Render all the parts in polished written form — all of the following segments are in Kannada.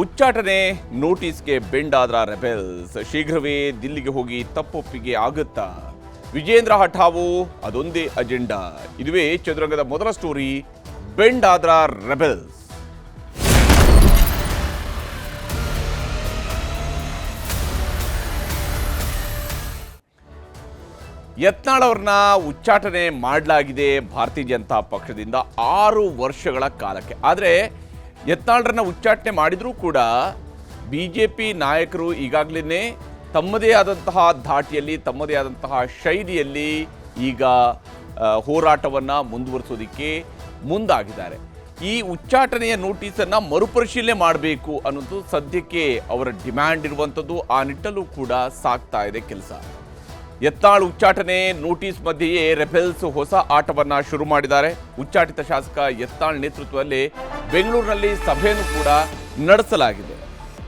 ಉಚ್ಚಾಟನೆ ನೋಟಿಸ್ಗೆ ಬೆಂಡ್ ಆದ್ರ ರೆಬೆಲ್ಸ್. ಶೀಘ್ರವೇ ದಿಲ್ಲಿಗೆ ಹೋಗಿ ತಪ್ಪೊಪ್ಪಿಗೆ ಆಗುತ್ತಾ? ವಿಜೇಂದ್ರ ಹಠಾವು ಅದೊಂದೇ ಅಜೆಂಡಾ. ಇದುವೇ ಚದುರಂಗದ ಮೊದಲ ಸ್ಟೋರಿ, ಬೆಂಡ್ ಆದ್ರ ರೆಬೆಲ್ಸ್. ಯತ್ನಾಳ್ ಅವ್ರನ್ನ ಉಚ್ಚಾಟನೆ ಮಾಡಲಾಗಿದೆ ಭಾರತೀಯ ಜನತಾ ಪಕ್ಷದಿಂದ 6 ವರ್ಷಗಳ ಕಾಲಕ್ಕೆ. ಆದರೆ ಯತ್ನಾಳ್ರನ್ನ ಉಚ್ಚಾಟನೆ ಮಾಡಿದರೂ ಕೂಡ BJP ನಾಯಕರು ಈಗಾಗಲೇ ತಮ್ಮದೇ ಆದಂತಹ ಧಾಟಿಯಲ್ಲಿ, ತಮ್ಮದೇ ಆದಂತಹ ಶೈಲಿಯಲ್ಲಿ ಈಗ ಹೋರಾಟವನ್ನು ಮುಂದುವರಿಸೋದಕ್ಕೆ ಮುಂದಾಗಿದ್ದಾರೆ. ಈ ಉಚ್ಚಾಟನೆಯ ನೋಟಿಸನ್ನು ಮರುಪರಿಶೀಲನೆ ಮಾಡಬೇಕು ಅನ್ನೋದು ಸದ್ಯಕ್ಕೆ ಅವರ ಡಿಮ್ಯಾಂಡ್ ಇರುವಂಥದ್ದು. ಆ ನಿಟ್ಟಲ್ಲೂ ಕೂಡ ಸಾಗ್ತಾ ಇದೆ ಕೆಲಸ. ಯತ್ನಾಳ್ ಉಚ್ಚಾಟನೆ ನೋಟಿಸ್ ಮಧ್ಯೆಯೇ ರೆಬೆಲ್ಸ್ ಹೊಸ ಆಟವನ್ನು ಶುರು ಮಾಡಿದ್ದಾರೆ. ಉಚ್ಚಾಟಿತ ಶಾಸಕ ಯತ್ನಾಳ್ ನೇತೃತ್ವದಲ್ಲಿ ಬೆಂಗಳೂರಿನಲ್ಲಿ ಸಭೆಯನ್ನು ಕೂಡ ನಡೆಸಲಾಗಿದೆ.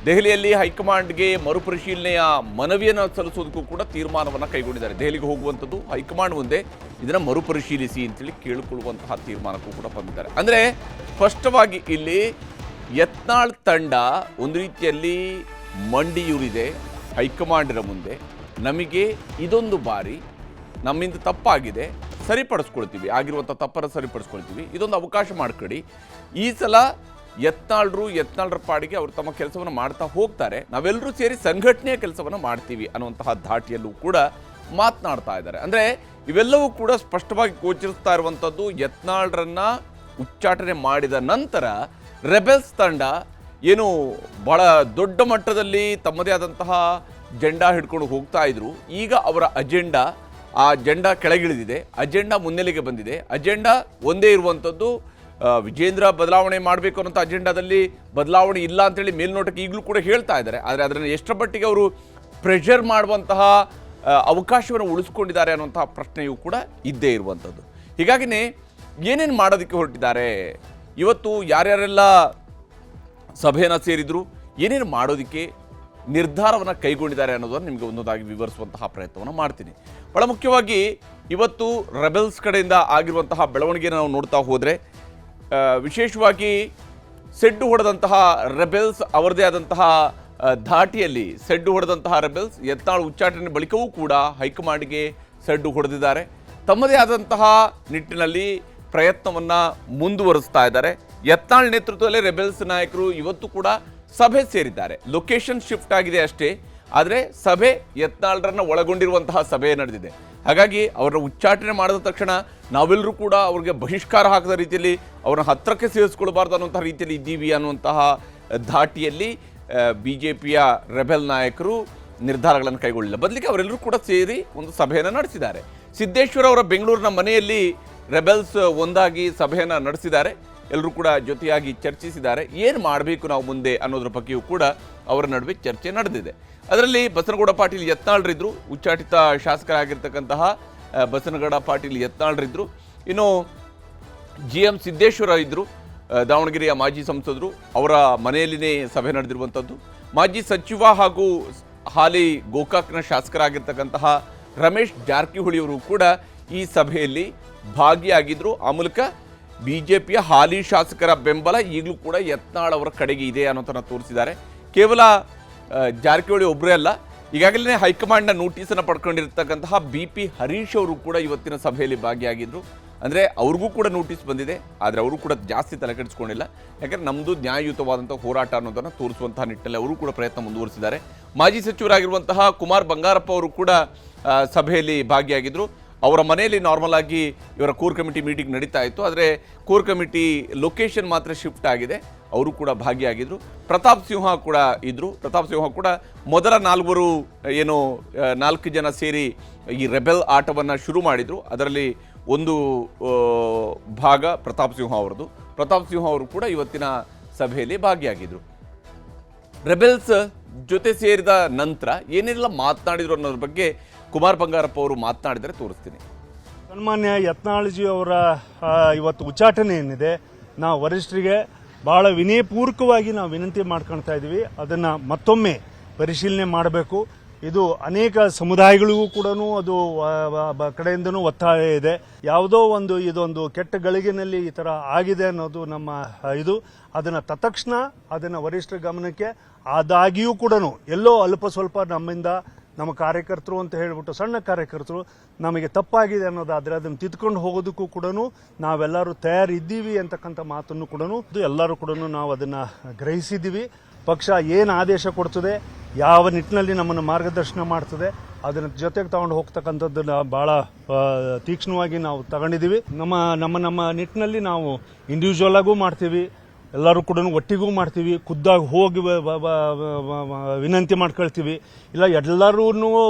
ದೆಹಲಿಯಲ್ಲಿ ಹೈಕಮಾಂಡ್ಗೆ ಮರುಪರಿಶೀಲನೆಯ ಮನವಿಯನ್ನು ಸಲ್ಲಿಸೋದಕ್ಕೂ ಕೂಡ ತೀರ್ಮಾನವನ್ನು ಕೈಗೊಂಡಿದ್ದಾರೆ. ದೆಹಲಿಗೆ ಹೋಗುವಂಥದ್ದು ಹೈಕಮಾಂಡ್ ಮುಂದೆ ಇದನ್ನು ಮರುಪರಿಶೀಲಿಸಿ ಅಂತೇಳಿ ಕೇಳಿಕೊಳ್ಳುವಂತಹ ತೀರ್ಮಾನಕ್ಕೂ ಕೂಡ ಬಂದಿದ್ದಾರೆ. ಅಂದರೆ ಸ್ಪಷ್ಟವಾಗಿ ಇಲ್ಲಿ ಯತ್ನಾಳ್ ತಂಡ ಒಂದು ರೀತಿಯಲ್ಲಿ ಮಂಡಿಯೂರಿದೆ ಹೈಕಮಾಂಡಿನ ಮುಂದೆ. ನಮಗೆ ಇದೊಂದು ಬಾರಿ ನಮ್ಮಿಂದ ತಪ್ಪಾಗಿದೆ, ಸರಿಪಡಿಸ್ಕೊಳ್ತೀವಿ, ಆಗಿರುವಂಥ ತಪ್ಪನ್ನು ಸರಿಪಡಿಸ್ಕೊಳ್ತೀವಿ, ಇದೊಂದು ಅವಕಾಶ ಮಾಡ್ಕೊಡಿ. ಈ ಸಲ ಯತ್ನಾಳ್ರ ಪಾಡಿಗೆ ಅವರು ತಮ್ಮ ಕೆಲಸವನ್ನು ಮಾಡ್ತಾ ಹೋಗ್ತಾರೆ, ನಾವೆಲ್ಲರೂ ಸೇರಿ ಸಂಘಟನೆಯ ಕೆಲಸವನ್ನು ಮಾಡ್ತೀವಿ ಅನ್ನುವಂತಹ ಧಾಟಿಯಲ್ಲೂ ಕೂಡ ಮಾತನಾಡ್ತಾ ಇದ್ದಾರೆ. ಅಂದರೆ ಇವೆಲ್ಲವೂ ಕೂಡ ಸ್ಪಷ್ಟವಾಗಿ ಗೋಚರಿಸ್ತಾ ಇರುವಂಥದ್ದು. ಯತ್ನಾಳ್ರನ್ನ ಉಚ್ಚಾಟನೆ ಮಾಡಿದ ನಂತರ ರೆಬೆಲ್ಸ್ ತಂಡ ಏನು ಬಹಳ ದೊಡ್ಡ ಮಟ್ಟದಲ್ಲಿ ತಮ್ಮದೇ ಆದಂತಹ ಜೆಂಡಾ ಹಿಡ್ಕೊಂಡು ಹೋಗ್ತಾ ಇದ್ರು. ಈಗ ಅವರ ಅಜೆಂಡಾ, ಆ ಜೆಂಡಾ ಕೆಳಗಿಳಿದಿದೆ, ಅಜೆಂಡಾ ಮುನ್ನೆಲೆಗೆ ಬಂದಿದೆ. ಅಜೆಂಡಾ ಒಂದೇ ಇರುವಂಥದ್ದು, ವಿಜೇಂದ್ರ ಬದಲಾವಣೆ ಮಾಡಬೇಕು ಅನ್ನೋಂಥ ಅಜೆಂಡಾದಲ್ಲಿ ಬದಲಾವಣೆ ಇಲ್ಲ ಅಂತೇಳಿ ಮೇಲ್ನೋಟಕ್ಕೆ ಈಗಲೂ ಕೂಡ ಹೇಳ್ತಾ ಇದ್ದಾರೆ. ಆದರೆ ಅದನ್ನು ಎಷ್ಟರ ಮಟ್ಟಿಗೆ ಅವರು ಪ್ರೆಷರ್ ಮಾಡುವಂತಹ ಅವಕಾಶವನ್ನು ಉಳಿಸ್ಕೊಂಡಿದ್ದಾರೆ ಅನ್ನುವಂತಹ ಪ್ರಶ್ನೆಯೂ ಕೂಡ ಇದ್ದೇ ಇರುವಂಥದ್ದು. ಹೀಗಾಗಿನೇ ಏನೇನು ಮಾಡೋದಕ್ಕೆ ಹೊರಟಿದ್ದಾರೆ, ಇವತ್ತು ಯಾರ್ಯಾರೆಲ್ಲ ಸಭೆಯನ್ನು ಸೇರಿದ್ರು, ಏನೇನು ಮಾಡೋದಕ್ಕೆ ನಿರ್ಧಾರವನ್ನು ಕೈಗೊಂಡಿದ್ದಾರೆ ಅನ್ನೋದನ್ನು ನಿಮಗೆ ಒಂದೊಂದಾಗಿ ವಿವರಿಸುವಂತಹ ಪ್ರಯತ್ನವನ್ನು ಮಾಡ್ತೀನಿ. ಬಹಳ ಮುಖ್ಯವಾಗಿ ಇವತ್ತು ರೆಬೆಲ್ಸ್ ಕಡೆಯಿಂದ ಆಗಿರುವಂತಹ ಬೆಳವಣಿಗೆಯನ್ನು ನಾವು ನೋಡ್ತಾ ಹೋದರೆ, ವಿಶೇಷವಾಗಿ ಸೆಡ್ಡು ಹೊಡೆದಂತಹ ರೆಬೆಲ್ಸ್ ಅವರದೇ ಆದಂತಹ ಧಾಟಿಯಲ್ಲಿ ಸೆಡ್ಡು ಹೊಡೆದಂತಹ ರೆಬೆಲ್ಸ್ ಯತ್ನಾಳ್ ಉಚ್ಚಾಟನೆ ಬಳಿಕವೂ ಕೂಡ ಹೈಕಮಾಂಡ್ಗೆ ಸೆಡ್ಡು ಹೊಡೆದಿದ್ದಾರೆ. ತಮ್ಮದೇ ಆದಂತಹ ನಿಟ್ಟಿನಲ್ಲಿ ಪ್ರಯತ್ನವನ್ನು ಮುಂದುವರಿಸ್ತಾ ಇದ್ದಾರೆ. ಯತ್ನಾಳ್ ನೇತೃತ್ವದಲ್ಲಿ ರೆಬೆಲ್ಸ್ ನಾಯಕರು ಇವತ್ತು ಕೂಡ ಸಭೆ ಸೇರಿದ್ದಾರೆ. ಲೊಕೇಶನ್ ಶಿಫ್ಟ್ ಆಗಿದೆ ಅಷ್ಟೇ, ಆದರೆ ಸಭೆ ಯತ್ನಾಳ್ರನ್ನ ಒಳಗೊಂಡಿರುವಂತಹ ಸಭೆ ನಡೆದಿದೆ. ಹಾಗಾಗಿ ಅವರನ್ನ ಉಚ್ಚಾಟನೆ ಮಾಡಿದ ತಕ್ಷಣ ನಾವೆಲ್ಲರೂ ಕೂಡ ಅವ್ರಿಗೆ ಬಹಿಷ್ಕಾರ ಹಾಕಿದ ರೀತಿಯಲ್ಲಿ ಅವ್ರನ್ನ ಹತ್ತಿರಕ್ಕೆ ಸೇರಿಸ್ಕೊಳ್ಬಾರ್ದು ಅನ್ನುವಂತಹ ರೀತಿಯಲ್ಲಿ ಇದ್ದೀವಿ ಅನ್ನುವಂತಹ ಧಾಟಿಯಲ್ಲಿ BJPಯ ರೆಬೆಲ್ ನಾಯಕರು ನಿರ್ಧಾರಗಳನ್ನು ಕೈಗೊಳ್ಳಿಲ್ಲ. ಬದಲಿಗೆ ಅವರೆಲ್ಲರೂ ಕೂಡ ಸೇರಿ ಒಂದು ಸಭೆಯನ್ನು ನಡೆಸಿದ್ದಾರೆ. ಸಿದ್ದೇಶ್ವರ ಅವರ ಬೆಂಗಳೂರಿನ ಮನೆಯಲ್ಲಿ ರೆಬೆಲ್ಸ್ ಒಂದಾಗಿ ಸಭೆಯನ್ನು ನಡೆಸಿದ್ದಾರೆ. ಎಲ್ಲರೂ ಕೂಡ ಜೊತೆಯಾಗಿ ಚರ್ಚಿಸಿದ್ದಾರೆ. ಏನು ಮಾಡಬೇಕು ನಾವು ಮುಂದೆ ಅನ್ನೋದ್ರ ಬಗ್ಗೆಯೂ ಕೂಡ ಅವರ ನಡುವೆ ಚರ್ಚೆ ನಡೆದಿದೆ. ಅದರಲ್ಲಿ ಬಸನಗೌಡ ಪಾಟೀಲ್ ಯತ್ನಾಳ್ರಿದ್ರು, ಉಚ್ಚಾಟಿತ ಶಾಸಕರಾಗಿರ್ತಕ್ಕಂತಹ ಬಸನಗೌಡ ಪಾಟೀಲ್ ಯತ್ನಾಳ್ರಿದ್ರು. ಇನ್ನು GM ಸಿದ್ದೇಶ್ವರ ಇದ್ದರು, ದಾವಣಗೆರೆಯ ಮಾಜಿ ಸಂಸದರು. ಅವರ ಮನೆಯಲ್ಲಿನೇ ಸಭೆ ನಡೆದಿರುವಂಥದ್ದು. ಮಾಜಿ ಸಚಿವ ಹಾಗೂ ಹಾಲಿ ಗೋಕಾಕ್ನ ಶಾಸಕರಾಗಿರ್ತಕ್ಕಂತಹ ರಮೇಶ್ ಜಾರಕಿಹೊಳಿಯವರು ಕೂಡ ಈ ಸಭೆಯಲ್ಲಿ ಭಾಗಿಯಾಗಿದ್ದರು. ಆ ಮೂಲಕ BJPಯ ಹಾಲಿ ಶಾಸಕರ ಬೆಂಬಲ ಈಗಲೂ ಕೂಡ ಯತ್ನಾಳ್ ಅವರ ಕಡೆಗೆ ಇದೆ ಅನ್ನೋದನ್ನು ತೋರಿಸಿದ್ದಾರೆ. ಕೇವಲ ಜಾರಕಿಹೊಳಿ ಒಬ್ಬರೇ ಅಲ್ಲ, ಈಗಾಗಲೇ ಹೈಕಮಾಂಡ್ನ ನೋಟಿಸನ್ನು ಪಡ್ಕೊಂಡಿರ್ತಕ್ಕಂತಹ BP ಹರೀಶ್ ಅವರು ಕೂಡ ಇವತ್ತಿನ ಸಭೆಯಲ್ಲಿ ಭಾಗಿಯಾಗಿದ್ದರು. ಅಂದರೆ ಅವ್ರಿಗೂ ಕೂಡ ನೋಟಿಸ್ ಬಂದಿದೆ, ಆದರೆ ಅವರು ಕೂಡ ಜಾಸ್ತಿ ತಲೆ ಕೆಡಿಸ್ಕೊಂಡಿಲ್ಲ. ಯಾಕಂದರೆ ನಮ್ಮದು ನ್ಯಾಯಯುತವಾದಂಥ ಹೋರಾಟ ಅನ್ನೋದನ್ನು ತೋರಿಸುವಂತಹ ನಿಟ್ಟಲ್ಲಿ ಅವರು ಕೂಡ ಪ್ರಯತ್ನ ಮುಂದುವರಿಸಿದ್ದಾರೆ. ಮಾಜಿ ಸಚಿವರಾಗಿರುವಂತಹ ಕುಮಾರ್ ಬಂಗಾರಪ್ಪ ಅವರು ಕೂಡ ಸಭೆಯಲ್ಲಿ ಭಾಗಿಯಾಗಿದ್ದರು. ಅವರ ಮನೆಯಲ್ಲಿ ನಾರ್ಮಲ್ ಆಗಿ ಇವರ ಕೋರ್ ಕಮಿಟಿ ಮೀಟಿಂಗ್ ನಡೀತಾ ಇತ್ತು, ಆದರೆ ಕೋರ್ ಕಮಿಟಿ ಲೊಕೇಶನ್ ಮಾತ್ರ ಶಿಫ್ಟ್ ಆಗಿದೆ. ಅವರು ಕೂಡ ಭಾಗಿಯಾಗಿದ್ದರು. ಪ್ರತಾಪ್ ಸಿಂಹ ಕೂಡ ಇದ್ದರು. ಪ್ರತಾಪ್ ಸಿಂಹ ಕೂಡ ಮೊದಲ 4 ಜನ ಸೇರಿ ಈ ರೆಬೆಲ್ ಆಟವನ್ನು ಶುರು ಮಾಡಿದರು. ಅದರಲ್ಲಿ ಒಂದು ಭಾಗ ಪ್ರತಾಪ್ ಸಿಂಹ ಅವರದು. ಪ್ರತಾಪ್ ಸಿಂಹ ಅವರು ಕೂಡ ಇವತ್ತಿನ ಸಭೆಯಲ್ಲಿ ಭಾಗಿಯಾಗಿದ್ದರು. ರೆಬೆಲ್ಸ್ ಜೊತೆ ಸೇರಿದ ನಂತರ ಏನೆಲ್ಲ ಮಾತನಾಡಿದರು ಅನ್ನೋದ್ರ ಬಗ್ಗೆ ಕುಮಾರ್ ಬಂಗಾರಪ್ಪ ಅವರು ಮಾತನಾಡಿದರೆ ತೋರಿಸ್ತೀನಿ. ಸನ್ಮಾನ್ಯ ಯತ್ನಾಳ್ಜಿ ಅವರ ಇವತ್ತು ಉಚ್ಚಾಟನೆ ಏನಿದೆ, ನಾವು ವರಿಷ್ಠರಿಗೆ ಬಹಳ ವಿನಯಪೂರ್ವಕವಾಗಿ ನಾವು ವಿನಂತಿ ಮಾಡ್ಕೊಳ್ತಾ ಇದ್ದೀವಿ. ಅದನ್ನು ಮತ್ತೊಮ್ಮೆ ಪರಿಶೀಲನೆ ಮಾಡಬೇಕು. ಇದು ಅನೇಕ ಸಮುದಾಯಗಳಿಗೂ ಕೂಡ ಅದು ಕಡೆಯಿಂದನೂ ಒತ್ತಾಯ ಇದೆ. ಯಾವುದೋ ಒಂದು ಇದೊಂದು ಕೆಟ್ಟ ಗಳಿಗೆನಲ್ಲಿ ಈ ತರ ಆಗಿದೆ ಅನ್ನೋದು ನಮ್ಮ ಇದು. ಅದನ್ನ ತತ್ಕ್ಷಣ ಅದನ್ನ ವರಿಷ್ಠರ ಗಮನಕ್ಕೆ ಆದಾಗಿಯೂ ಕೂಡ ಎಲ್ಲೋ ಅಲ್ಪ ಸ್ವಲ್ಪ ನಮ್ಮಿಂದ ನಮ್ಮ ಕಾರ್ಯಕರ್ತರು ಅಂತ ಹೇಳ್ಬಿಟ್ಟು ಸಣ್ಣ ಕಾರ್ಯಕರ್ತರು ನಮಗೆ ತಪ್ಪಾಗಿದೆ ಅನ್ನೋದಾದ್ರೆ ಅದನ್ನು ತಿದ್ಕೊಂಡು ಹೋಗೋದಕ್ಕೂ ಕೂಡ ನಾವೆಲ್ಲರೂ ತಯಾರಿದ್ದೀವಿ ಅಂತಕ್ಕಂಥ ಮಾತನ್ನು ಕೂಡ ಎಲ್ಲರೂ ಕೂಡ ನಾವು ಅದನ್ನ ಗ್ರಹಿಸಿದ್ದೀವಿ. ಪಕ್ಷ ಏನು ಆದೇಶ ಕೊಡ್ತದೆ, ಯಾವ ನಿಟ್ಟಿನಲ್ಲಿ ನಮ್ಮನ್ನು ಮಾರ್ಗದರ್ಶನ ಮಾಡ್ತದೆ, ಅದನ್ನ ಜೊತೆಗೆ ತಗೊಂಡು ಹೋಗ್ತಕ್ಕಂಥದ್ದನ್ನ ಬಹಳ ತೀಕ್ಷ್ಣವಾಗಿ ನಾವು ತಗೊಂಡಿದ್ದೀವಿ. ನಮ್ಮ ನಿಟ್ಟಿನಲ್ಲಿ ನಾವು ಇಂಡಿವಿಜುವಲ್ ಆಗೂ ಮಾಡ್ತೀವಿ, ಎಲ್ಲರೂ ಕೂಡ ಒಟ್ಟಿಗೂ ಮಾಡ್ತೀವಿ, ಖುದ್ದಾಗಿ ಹೋಗಿ ವಿನಂತಿ ಮಾಡ್ಕೊಳ್ತೀವಿ. ಇಲ್ಲ ಎಲ್ಲರೂ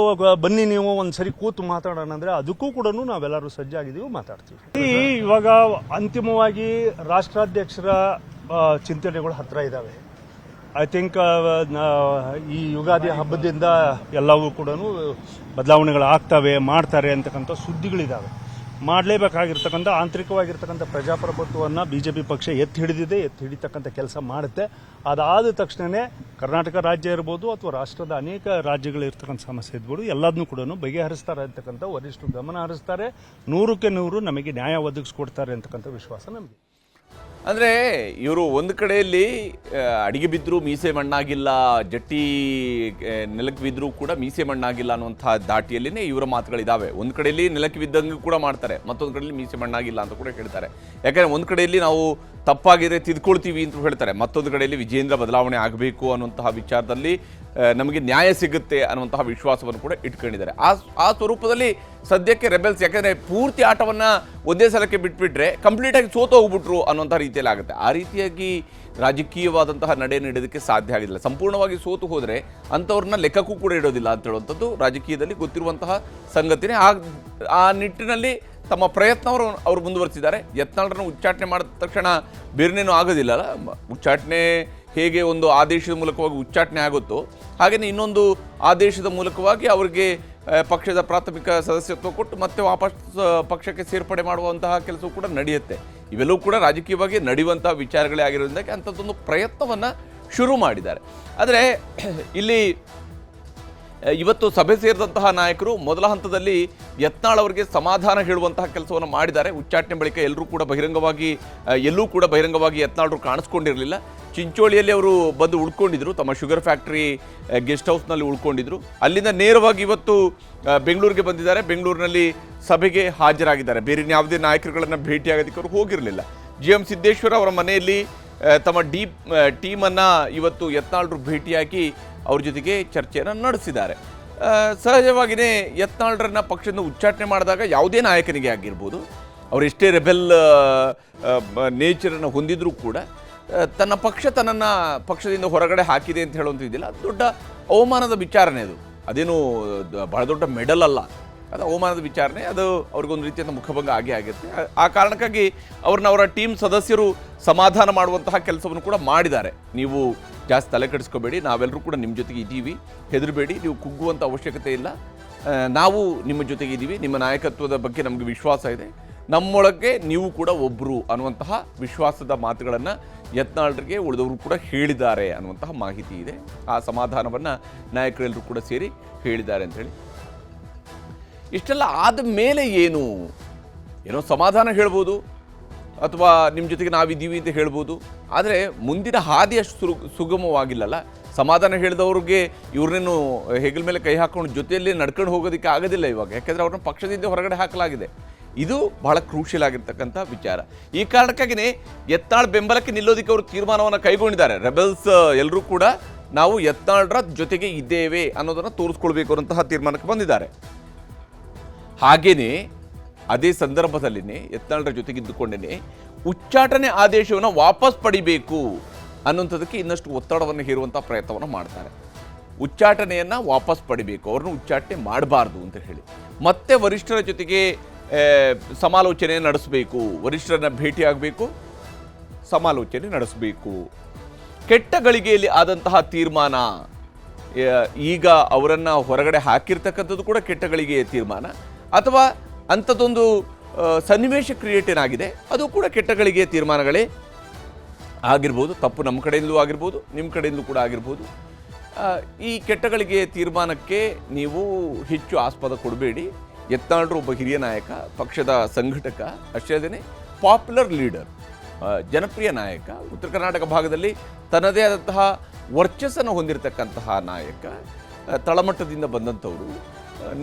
ಬನ್ನಿ ನೀವು ಒಂದ್ಸರಿ ಕೂತು ಮಾತಾಡೋಣ ಅಂದ್ರೆ ಅದಕ್ಕೂ ಕೂಡ ನಾವೆಲ್ಲರೂ ಸಜ್ಜಾಗಿದ್ದೀವಿ, ಮಾತಾಡ್ತೀವಿ. ಇವಾಗ ಅಂತಿಮವಾಗಿ ರಾಷ್ಟ್ರಾಧ್ಯಕ್ಷರ ಚಿಂತನೆಗಳು ಹತ್ರ ಇದ್ದಾವೆ. ಐ ಥಿಂಕ್ ಈ ಯುಗಾದಿ ಹಬ್ಬದಿಂದ ಎಲ್ಲವೂ ಕೂಡ ಬದಲಾವಣೆಗಳು ಆಗ್ತವೆ, ಮಾಡ್ತಾರೆ ಅಂತಕ್ಕಂಥ ಸುದ್ದಿಗಳಿದ್ದಾವೆ. ಮಾಡಲೇಬೇಕಾಗಿರ್ತಕ್ಕಂಥ ಆಂತರಿಕವಾಗಿರ್ತಕ್ಕಂಥ ಪ್ರಜಾಪ್ರಭುತ್ವವನ್ನು ಬಿಜೆಪಿ ಪಕ್ಷ ಎತ್ತಿ ಹಿಡಿದಿದೆ, ಎತ್ತಿ ಹಿಡಿತಕ್ಕಂಥ ಕೆಲಸ ಮಾಡುತ್ತೆ. ಅದಾದ ತಕ್ಷಣವೇ ಕರ್ನಾಟಕ ರಾಜ್ಯ ಇರ್ಬೋದು ಅಥವಾ ರಾಷ್ಟ್ರದ ಅನೇಕ ರಾಜ್ಯಗಳಿರ್ತಕ್ಕಂಥ ಸಮಸ್ಯೆ ಇದ್ಬೋದು ಎಲ್ಲದನ್ನೂ ಕೂಡ ಬಗೆಹರಿಸ್ತಾರೆ ಅಂತಕ್ಕಂಥ ವರಿಷ್ಠರು ಗಮನ ಹರಿಸ್ತಾರೆ. 100ಕ್ಕೆ 100 ನಮಗೆ ನ್ಯಾಯ ಒದಗಿಸ್ಕೊಡ್ತಾರೆ ಅಂತಕ್ಕಂಥ ವಿಶ್ವಾಸ ನಮಗೆ. ಅಂದರೆ ಇವರು ಒಂದು ಕಡೆಯಲ್ಲಿ ಅಡಿಗೆ ಬಿದ್ದರೂ ಮೀಸೆ ಮಣ್ಣಾಗಿಲ್ಲ, ಜಟ್ಟಿ ನೆಲಕ್ಕೆ ಬಿದ್ದರೂ ಕೂಡ ಮೀಸೆ ಮಣ್ಣಾಗಿಲ್ಲ ಅನ್ನುವಂಥ ದಾಟಿಯಲ್ಲಿನೇ ಇವರ ಮಾತುಗಳಿದ್ದಾವೆ. ಒಂದು ಕಡೆಯಲ್ಲಿ ನೆಲಕ್ಕೆ ಬಿದ್ದಂಗೆ ಕೂಡ ಮಾಡ್ತಾರೆ, ಮತ್ತೊಂದು ಕಡೆಯಲ್ಲಿ ಮೀಸೆ ಮಣ್ಣಾಗಿಲ್ಲ ಅಂತ ಕೂಡ ಹೇಳ್ತಾರೆ. ಯಾಕಂದರೆ ಒಂದು ಕಡೆಯಲ್ಲಿ ನಾವು ತಪ್ಪಾಗಿದ್ರೆ ತಿದ್ಕೊಳ್ತೀವಿ ಅಂತ ಹೇಳ್ತಾರೆ, ಮತ್ತೊಂದು ಕಡೆಯಲ್ಲಿ ವಿಜೇಂದ್ರ ಬದಲಾವಣೆ ಆಗಬೇಕು ಅನ್ನುವಂತಹ ವಿಚಾರದಲ್ಲಿ ನಮಗೆ ನ್ಯಾಯ ಸಿಗುತ್ತೆ ಅನ್ನುವಂತಹ ವಿಶ್ವಾಸವನ್ನು ಕೂಡ ಇಟ್ಕೊಂಡಿದ್ದಾರೆ. ಆ ಸ್ವರೂಪದಲ್ಲಿ ಸದ್ಯಕ್ಕೆ ರೆಬೆಲ್ಸ್, ಯಾಕಂದರೆ ಪೂರ್ತಿ ಆಟವನ್ನು ಒಂದೇ ಸಲಕ್ಕೆ ಬಿಟ್ಬಿಟ್ರೆ ಕಂಪ್ಲೀಟಾಗಿ ಸೋತು ಹೋಗ್ಬಿಟ್ರು ಅನ್ನೋಂಥ ರೀತಿಯಲ್ಲಿ ಆಗುತ್ತೆ. ಆ ರೀತಿಯಾಗಿ ರಾಜಕೀಯವಾದಂತಹ ನಡೆ ನೀಡೋದಕ್ಕೆ ಸಾಧ್ಯ ಆಗಿಲ್ಲ. ಸಂಪೂರ್ಣವಾಗಿ ಸೋತು ಹೋದರೆ ಅಂಥವ್ರನ್ನ ಲೆಕ್ಕಕ್ಕೂ ಕೂಡ ಇಡೋದಿಲ್ಲ ಅಂತ ಹೇಳುವಂಥದ್ದು ರಾಜಕೀಯದಲ್ಲಿ ಗೊತ್ತಿರುವಂತಹ ಸಂಗತಿನೇ. ಆ ನಿಟ್ಟಿನಲ್ಲಿ ತಮ್ಮ ಪ್ರಯತ್ನವರು ಅವರು ಮುಂದುವರಿಸಿದ್ದಾರೆ. ಯತ್ನಾಳರನ್ನು ಉಚ್ಚಾಟನೆ ಮಾಡಿದ ತಕ್ಷಣ ಬೇರೆನೇನೂ ಆಗೋದಿಲ್ಲಲ್ಲ. ಉಚ್ಚಾಟನೆ ಹೇಗೆ ಒಂದು ಆದೇಶದ ಮೂಲಕವಾಗಿ ಉಚ್ಚಾಟನೆ ಆಗುತ್ತೋ ಹಾಗೆಯೇ ಇನ್ನೊಂದು ಆದೇಶದ ಮೂಲಕವಾಗಿ ಅವರಿಗೆ ಪಕ್ಷದ ಪ್ರಾಥಮಿಕ ಸದಸ್ಯತ್ವ ಕೊಟ್ಟು ಮತ್ತೆ ವಾಪಸ್ ಪಕ್ಷಕ್ಕೆ ಸೇರ್ಪಡೆ ಮಾಡುವಂತಹ ಕೆಲಸವೂ ಕೂಡ ನಡೆಯುತ್ತೆ. ಇವೆಲ್ಲವೂ ಕೂಡ ರಾಜಕೀಯವಾಗಿ ನಡೆಯುವಂತಹ ವಿಚಾರಗಳೇ ಆಗಿರೋದ್ರಿಂದ ಅಂಥದ್ದೊಂದು ಪ್ರಯತ್ನವನ್ನು ಶುರು ಮಾಡಿದ್ದಾರೆ. ಆದರೆ ಇಲ್ಲಿ ಇವತ್ತು ಸಭೆ ಸೇರಿದಂತಹ ನಾಯಕರು ಮೊದಲ ಹಂತದಲ್ಲಿ ಯತ್ನಾಳ್ ಅವರಿಗೆ ಸಮಾಧಾನ ಹೇಳುವಂತಹ ಕೆಲಸವನ್ನು ಮಾಡಿದ್ದಾರೆ. ಉಚ್ಚಾಟನೆ ಬಳಿಕ ಎಲ್ಲರೂ ಕೂಡ ಬಹಿರಂಗವಾಗಿ ಯತ್ನಾಳರು ಕಾಣಿಸ್ಕೊಂಡಿರಲಿಲ್ಲ. ಚಿಂಚೋಳಿಯಲ್ಲಿ ಅವರು ಬಂದು ಉಳ್ಕೊಂಡಿದ್ರು, ತಮ್ಮ ಶುಗರ್ ಫ್ಯಾಕ್ಟರಿ ಗೆಸ್ಟ್ ಹೌಸ್ನಲ್ಲಿ ಉಳ್ಕೊಂಡಿದ್ರು. ಅಲ್ಲಿಂದ ನೇರವಾಗಿ ಇವತ್ತು ಬೆಂಗಳೂರಿಗೆ ಬಂದಿದ್ದಾರೆ. ಬೆಂಗಳೂರಿನಲ್ಲಿ ಸಭೆಗೆ ಹಾಜರಾಗಿದ್ದಾರೆ. ಬೇರೆ ಯಾವುದೇ ನಾಯಕರುಗಳನ್ನು ಭೇಟಿಯಾಗೋದಕ್ಕೆ ಅವರು ಹೋಗಿರಲಿಲ್ಲ. GM ಸಿದ್ದೇಶ್ವರ ಅವರ ಮನೆಯಲ್ಲಿ ತಮ್ಮ ಟೀಮನ್ನು ಇವತ್ತು ಯತ್ನಾಳರು ಭೇಟಿಯಾಗಿ ಅವ್ರ ಜೊತೆಗೆ ಚರ್ಚೆಯನ್ನು ನಡೆಸಿದ್ದಾರೆ. ಸಹಜವಾಗಿಯೇ ಯತ್ನಾಳರನ್ನ ಪಕ್ಷದಿಂದ ಉಚ್ಚಾಟನೆ ಮಾಡಿದಾಗ ಯಾವುದೇ ನಾಯಕನಿಗೆ ಆಗಿರ್ಬೋದು, ಅವರೆಷ್ಟೇ ರೆಬೆಲ್ ನೇಚರನ್ನು ಹೊಂದಿದ್ರೂ ಕೂಡ ತನ್ನ ಪಕ್ಷ ತನ್ನನ್ನು ಪಕ್ಷದಿಂದ ಹೊರಗಡೆ ಹಾಕಿದೆ ಅಂತ ಹೇಳುವಂಥದ್ದಿಲ್ಲ. ಅದು ದೊಡ್ಡ ಅವಮಾನದ ವಿಚಾರನೆ. ಅದೇನು ಬಹಳ ದೊಡ್ಡ ಮೆಡಲ್ ಅಲ್ಲ, ಅದು ಅವಮಾನದ ವಿಚಾರಣೆ. ಅದು ಅವ್ರಿಗೊಂದು ರೀತಿಯಿಂದ ಮುಖಭಂಗ ಆಗುತ್ತೆ. ಆ ಕಾರಣಕ್ಕಾಗಿ ಅವರ ಟೀಮ್ ಸದಸ್ಯರು ಸಮಾಧಾನ ಮಾಡುವಂತಹ ಕೆಲಸವನ್ನು ಕೂಡ ಮಾಡಿದ್ದಾರೆ. ನೀವು ಜಾಸ್ತಿ ತಲೆ ಕೆಡಿಸ್ಕೋಬೇಡಿ, ನಾವೆಲ್ಲರೂ ಕೂಡ ನಿಮ್ಮ ಜೊತೆಗೆ ಇದ್ದೀವಿ, ಹೆದರಬೇಡಿ, ನೀವು ಕುಗ್ಗುವಂಥ ಅವಶ್ಯಕತೆ ಇಲ್ಲ, ನಾವು ನಿಮ್ಮ ಜೊತೆಗೆ ಇದ್ದೀವಿ, ನಿಮ್ಮ ನಾಯಕತ್ವದ ಬಗ್ಗೆ ನಮಗೆ ವಿಶ್ವಾಸ ಇದೆ, ನಮ್ಮೊಳಗೆ ನೀವು ಕೂಡ ಒಬ್ಬರು ಅನ್ನುವಂತಹ ವಿಶ್ವಾಸದ ಮಾತುಗಳನ್ನು ಯತ್ನಾಳರಿಗೆ ಉಳಿದವರು ಕೂಡ ಹೇಳಿದ್ದಾರೆ ಅನ್ನುವಂತಹ ಮಾಹಿತಿ ಇದೆ. ಆ ಸಮಾಧಾನವನ್ನು ನಾಯಕರೆಲ್ಲರೂ ಕೂಡ ಸೇರಿ ಹೇಳಿದ್ದಾರೆ ಅಂಥೇಳಿ. ಇಷ್ಟೆಲ್ಲ ಆದ ಮೇಲೆ ಏನೋ ಸಮಾಧಾನ ಹೇಳ್ಬೋದು ಅಥವಾ ನಿಮ್ಮ ಜೊತೆಗೆ ನಾವಿದ್ದೀವಿ ಅಂತ ಹೇಳ್ಬೋದು. ಆದರೆ ಮುಂದಿನ ಹಾದಿ ಅಷ್ಟು ಸುಗಮವಾಗಿಲ್ಲಲ್ಲ. ಸಮಾಧಾನ ಹೇಳಿದವ್ರಿಗೆ ಇವ್ರನ್ನೇನು ಹೆಗಲ ಮೇಲೆ ಕೈ ಹಾಕೊಂಡು ಜೊತೆಯಲ್ಲಿ ನಡ್ಕೊಂಡು ಹೋಗೋದಕ್ಕೆ ಆಗೋದಿಲ್ಲ ಇವಾಗ, ಯಾಕೆಂದರೆ ಅವ್ರನ್ನ ಪಕ್ಷದಿಂದ ಹೊರಗಡೆ ಹಾಕಲಾಗಿದೆ. ಇದು ಬಹಳ ಕ್ರೂಷಿಯಲ್ ಆಗಿರ್ತಕ್ಕಂಥ ವಿಚಾರ. ಈ ಕಾರಣಕ್ಕಾಗಿಯೇ ಯತ್ನಾಳ್ ಬೆಂಬಲಕ್ಕೆ ನಿಲ್ಲೋದಕ್ಕೆ ಅವರು ತೀರ್ಮಾನವನ್ನು ಕೈಗೊಂಡಿದ್ದಾರೆ. ರೆಬೆಲ್ಸ್ ಎಲ್ಲರೂ ಕೂಡ ನಾವು ಯತ್ನಾಳ್ರ ಜೊತೆಗೆ ಇದ್ದೇವೆ ಅನ್ನೋದನ್ನು ತೋರಿಸ್ಕೊಳ್ಬೇಕು ಅನ್ನೋಂತಹ ತೀರ್ಮಾನಕ್ಕೆ ಬಂದಿದ್ದಾರೆ. ಹಾಗೇನೆ ಅದೇ ಸಂದರ್ಭದಲ್ಲಿನೇ ಯತ್ನಾಳ್ರ ಜೊತೆಗಿದ್ದುಕೊಂಡೇ ಉಚ್ಚಾಟನೆ ಆದೇಶವನ್ನು ವಾಪಸ್ ಪಡಿಬೇಕು ಅನ್ನುವಂಥದ್ದಕ್ಕೆ ಇನ್ನಷ್ಟು ಒತ್ತಡವನ್ನು ಹೇರುವಂಥ ಪ್ರಯತ್ನವನ್ನು ಮಾಡ್ತಾರೆ. ಉಚ್ಚಾಟನೆಯನ್ನು ವಾಪಸ್ ಪಡಿಬೇಕು, ಅವ್ರನ್ನ ಉಚ್ಚಾಟನೆ ಮಾಡಬಾರ್ದು ಅಂತ ಹೇಳಿ ಮತ್ತೆ ವರಿಷ್ಠರ ಜೊತೆಗೆ ಸಮಾಲೋಚನೆ ನಡೆಸಬೇಕು, ವರಿಷ್ಠರನ್ನ ಭೇಟಿಯಾಗಬೇಕು, ಸಮಾಲೋಚನೆ ನಡೆಸಬೇಕು. ಕೆಟ್ಟ ಗಳಿಗೆಯಲ್ಲಿ ಆದಂತಹ ತೀರ್ಮಾನ, ಈಗ ಅವರನ್ನು ಹೊರಗಡೆ ಹಾಕಿರ್ತಕ್ಕಂಥದ್ದು ಕೂಡ ಕೆಟ್ಟ ಗಳಿಗೆಯ ತೀರ್ಮಾನ, ಅಥವಾ ಅಂಥದ್ದೊಂದು ಸನ್ನಿವೇಶ ಕ್ರಿಯೇಟ್ ಏನಾಗಿದೆ ಅದು ಕೂಡ ಕೆಟ್ಟ ಗಳಿಗೆಯ ತೀರ್ಮಾನಗಳೇ ಆಗಿರ್ಬೋದು. ತಪ್ಪು ನಮ್ಮ ಕಡೆಯಿಂದಲೂ ಆಗಿರ್ಬೋದು, ನಿಮ್ಮ ಕಡೆಯಿಂದಲೂ ಕೂಡ ಆಗಿರ್ಬೋದು. ಈ ಕೆಟ್ಟಗಳಿಗೆ ತೀರ್ಮಾನಕ್ಕೆ ನೀವು ಹೆಚ್ಚು ಆಸ್ಪದ ಕೊಡಬೇಡಿ. ಯತ್ನಾಳರು ಒಬ್ಬ ಹಿರಿಯ ನಾಯಕ, ಪಕ್ಷದ ಸಂಘಟಕ, ಅಷ್ಟೇ ಅಲ್ಲದೆ ಪಾಪ್ಯುಲರ್ ಲೀಡರ್, ಜನಪ್ರಿಯ ನಾಯಕ, ಉತ್ತರ ಕರ್ನಾಟಕ ಭಾಗದಲ್ಲಿ ತನ್ನದೇ ಆದಂತಹ ವರ್ಚಸ್ಸನ್ನು ಹೊಂದಿರತಕ್ಕಂತಹ ನಾಯಕ, ತಳಮಟ್ಟದಿಂದ ಬಂದಂಥವರು,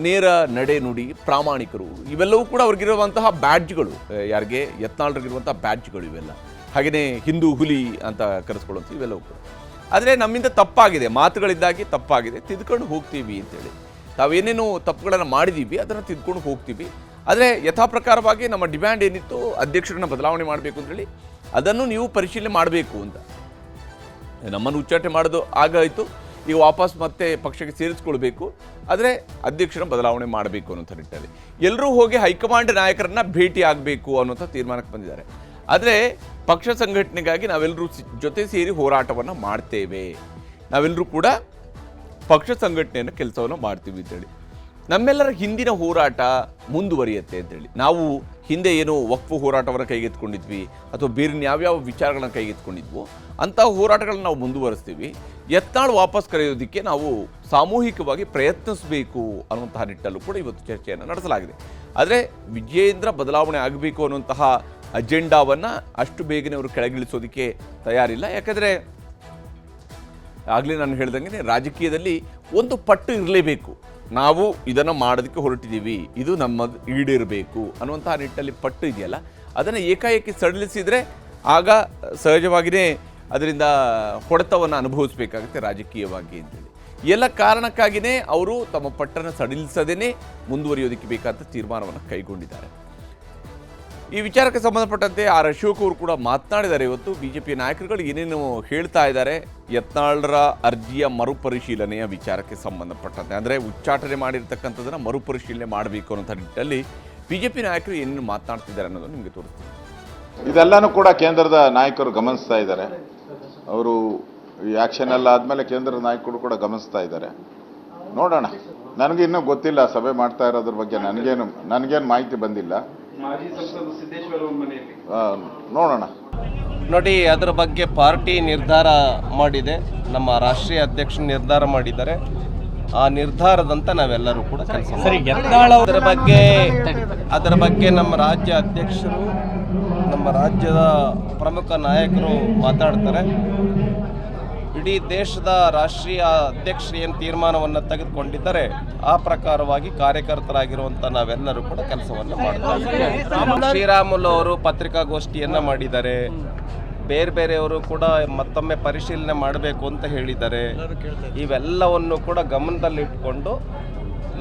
ನೇರ ನಡೆ ನುಡಿ, ಪ್ರಾಮಾಣಿಕರು, ಇವೆಲ್ಲವೂ ಕೂಡ ಅವ್ರಿಗಿರುವಂತಹ ಬ್ಯಾಡ್ಜ್ಗಳು, ಯಾರಿಗೆ ಯತ್ನಾಳರಿಗಿರುವಂತಹ ಬ್ಯಾಡ್ಜ್ಗಳು ಇವೆಲ್ಲ. ಹಾಗೆಯೇ ಹಿಂದೂ ಹುಲಿ ಅಂತ ಕರೆಸ್ಕೊಳ್ಳುವಂಥ ಇವೆಲ್ಲವೂ ಕೂಡ. ಆದರೆ ನಮ್ಮಿಂದ ತಪ್ಪಾಗಿದೆ, ಮಾತುಗಳಿಂದಾಗಿ ತಪ್ಪಾಗಿದೆ, ತಿದ್ಕೊಂಡು ಹೋಗ್ತೀವಿ ಅಂತೇಳಿ. ತಾವೇನೇನು ತಪ್ಪುಗಳನ್ನು ಮಾಡಿದ್ದೀವಿ ಅದನ್ನು ತಿದ್ಕೊಂಡು ಹೋಗ್ತೀವಿ. ಆದರೆ ಯಥಾಪ್ರಕಾರವಾಗಿ ನಮ್ಮ ಡಿಮ್ಯಾಂಡ್ ಏನಿತ್ತು, ಅಧ್ಯಕ್ಷರನ್ನ ಬದಲಾವಣೆ ಮಾಡಬೇಕು ಅಂತೇಳಿ, ಅದನ್ನು ನೀವು ಪರಿಶೀಲನೆ ಮಾಡಬೇಕು ಅಂತ. ನಮ್ಮನ್ನು ಉಚ್ಚಾಟನೆ ಮಾಡೋದು ಆಗಾಯಿತು, ಈಗ ವಾಪಸ್ ಮತ್ತೆ ಪಕ್ಷಕ್ಕೆ ಸೇರಿಸ್ಕೊಳ್ಬೇಕು, ಆದರೆ ಅಧ್ಯಕ್ಷರ ಬದಲಾವಣೆ ಮಾಡಬೇಕು ಅನ್ನೋಂಥ ನಿಟ್ಟಲ್ಲಿ ಎಲ್ಲರೂ ಹೋಗಿ ಹೈಕಮಾಂಡ್ ನಾಯಕರನ್ನ ಭೇಟಿ ಆಗಬೇಕು ಅನ್ನೋಂಥ ತೀರ್ಮಾನಕ್ಕೆ ಬಂದಿದ್ದಾರೆ. ಆದರೆ ಪಕ್ಷ ಸಂಘಟನೆಗಾಗಿ ನಾವೆಲ್ಲರೂ ಜೊತೆ ಸೇರಿ ಹೋರಾಟವನ್ನು ಮಾಡ್ತೇವೆ, ನಾವೆಲ್ಲರೂ ಕೂಡ ಪಕ್ಷ ಸಂಘಟನೆಯನ್ನು ಕೆಲಸವನ್ನು ಮಾಡ್ತೀವಿ ಅಂತೇಳಿ. ನಮ್ಮೆಲ್ಲರ ಹಿಂದಿನ ಹೋರಾಟ ಮುಂದುವರಿಯುತ್ತೆ ಅಂತೇಳಿ. ನಾವು ಹಿಂದೆ ಏನು ವಕ್ಫ್ ಹೋರಾಟವನ್ನು ಕೈಗೆತ್ಕೊಂಡಿದ್ವಿ ಅಥವಾ ಬೇರೆ ಯಾವ್ಯಾವ ವಿಚಾರಗಳನ್ನು ಕೈಗೆತ್ಕೊಂಡಿದ್ವೋ ಅಂಥ ಹೋರಾಟಗಳನ್ನ ನಾವು ಮುಂದುವರಿಸ್ತೀವಿ. ಯತ್ನಾಳ್ ವಾಪಸ್ ಕರೆಯೋದಕ್ಕೆ ನಾವು ಸಾಮೂಹಿಕವಾಗಿ ಪ್ರಯತ್ನಿಸಬೇಕು ಅನ್ನುವಂತಹ ನಿಟ್ಟಲ್ಲೂ ಕೂಡ ಇವತ್ತು ಚರ್ಚೆಯನ್ನು ನಡೆಸಲಾಗಿದೆ. ಆದರೆ ವಿಜಯೇಂದ್ರ ಬದಲಾವಣೆ ಆಗಬೇಕು ಅನ್ನುವಂತಹ ಅಜೆಂಡಾವನ್ನು ಅಷ್ಟು ಬೇಗನೆ ಅವರು ಕೆಳಗಿಳಿಸೋದಕ್ಕೆ ತಯಾರಿಲ್ಲ. ಯಾಕಂದರೆ ಆಗಲೇ ನಾನು ಹೇಳ್ದಂಗೆ ರಾಜಕೀಯದಲ್ಲಿ ಒಂದು ಪಟ್ಟು ಇರಲೇಬೇಕು. ನಾವು ಇದನ್ನು ಮಾಡೋದಕ್ಕೆ ಹೊರಟಿದ್ದೀವಿ, ಇದು ನಮ್ಮದು ಈಡೇರಬೇಕು ಅನ್ನುವಂತಹ ನಿಟ್ಟಲ್ಲಿ ಪಟ್ಟು ಇದೆಯಲ್ಲ, ಅದನ್ನು ಏಕಾಏಕಿ ಸಡಿಲಿಸಿದರೆ ಆಗ ಸಹಜವಾಗಿಯೇ ಅದರಿಂದ ಹೊಡೆತವನ್ನು ಅನುಭವಿಸಬೇಕಾಗುತ್ತೆ ರಾಜಕೀಯವಾಗಿ ಅಂತೇಳಿ. ಎಲ್ಲ ಕಾರಣಕ್ಕಾಗಿಯೇ ಅವರು ತಮ್ಮ ಪಟ್ಟನ್ನು ಸಡಿಲಿಸದೇ ಮುಂದುವರಿಯೋದಕ್ಕೆ ಬೇಕಾದ ತೀರ್ಮಾನವನ್ನು ಕೈಗೊಂಡಿದ್ದಾರೆ. ಈ ವಿಚಾರಕ್ಕೆ ಸಂಬಂಧಪಟ್ಟಂತೆ ಆರ್ ಅಶೋಕ್ ಅವರು ಕೂಡ ಮಾತನಾಡಿದ್ದಾರೆ. ಇವತ್ತು ಬಿಜೆಪಿ ನಾಯಕರುಗಳು ಏನೇನು ಹೇಳ್ತಾ ಇದ್ದಾರೆ ಯತ್ನಾಳರ ಅರ್ಜಿಯ ಮರುಪರಿಶೀಲನೆಯ ವಿಚಾರಕ್ಕೆ ಸಂಬಂಧಪಟ್ಟಂತೆ, ಅಂದರೆ ಉಚ್ಚಾಟನೆ ಮಾಡಿರ್ತಕ್ಕಂಥದ್ದನ್ನು ಮರುಪರಿಶೀಲನೆ ಮಾಡಬೇಕು ಅನ್ನೋ ನಿಟ್ಟಲ್ಲಿ ಬಿಜೆಪಿ ನಾಯಕರು ಏನೇನು ಮಾತನಾಡ್ತಿದ್ದಾರೆ ಅನ್ನೋದನ್ನು ನಿಮಗೆ ತೋರಿಸ್ತೀನಿ. ಇದೆಲ್ಲನೂ ಕೂಡ ಕೇಂದ್ರದ ನಾಯಕರು ಗಮನಿಸ್ತಾ ಇದ್ದಾರೆ. ಅವರು ಈ ಆ್ಯಕ್ಷನ್ ಎಲ್ಲ ಆದಮೇಲೆ ಕೇಂದ್ರದ ನಾಯಕರು ಕೂಡ ಗಮನಿಸ್ತಾ ಇದ್ದಾರೆ. ನೋಡೋಣ, ನನಗೆ ಇನ್ನೂ ಗೊತ್ತಿಲ್ಲ ಸಭೆ ಮಾಡ್ತಾ ಇರೋದ್ರ ಬಗ್ಗೆ, ನನಗೇನು ಮಾಹಿತಿ ಬಂದಿಲ್ಲ. ನೋಡೋಣ. ನೋಡಿ, ಅದರ ಬಗ್ಗೆ ಪಾರ್ಟಿ ನಿರ್ಧಾರ ಮಾಡಿದೆ, ನಮ್ಮ ರಾಷ್ಟ್ರೀಯ ಅಧ್ಯಕ್ಷರು ನಿರ್ಧಾರ ಮಾಡಿದ್ದಾರೆ. ಆ ನಿರ್ಧಾರದಂತೆ ನಾವೆಲ್ಲರೂ ಕೂಡ ಕೆಲಸ ಅದರ ಬಗ್ಗೆ ನಮ್ಮ ರಾಜ್ಯ ಅಧ್ಯಕ್ಷರು, ನಮ್ಮ ರಾಜ್ಯದ ಪ್ರಮುಖ ನಾಯಕರು ಮಾತಾಡ್ತಾರೆ. ಇಡೀ ದೇಶದ ರಾಷ್ಟ್ರೀಯ ಅಧ್ಯಕ್ಷರು ಏನು ತೀರ್ಮಾನವನ್ನು ತೆಗೆದುಕೊಂಡಿದ್ದಾರೆ ಆ ಪ್ರಕಾರವಾಗಿ ಕಾರ್ಯಕರ್ತರಾಗಿರುವಂಥ ನಾವೆಲ್ಲರೂ ಕೂಡ ಕೆಲಸವನ್ನು ಮಾಡ್ತಾರೆ. ಶ್ರೀರಾಮುಲು ಅವರು ಪತ್ರಿಕಾಗೋಷ್ಠಿಯನ್ನು ಮಾಡಿದ್ದಾರೆ. ಬೇರೆಯವರು ಕೂಡ ಮತ್ತೊಮ್ಮೆ ಪರಿಶೀಲನೆ ಮಾಡಬೇಕು ಅಂತ ಹೇಳಿದ್ದಾರೆ. ಇವೆಲ್ಲವನ್ನು ಕೂಡ ಗಮನದಲ್ಲಿಟ್ಟುಕೊಂಡು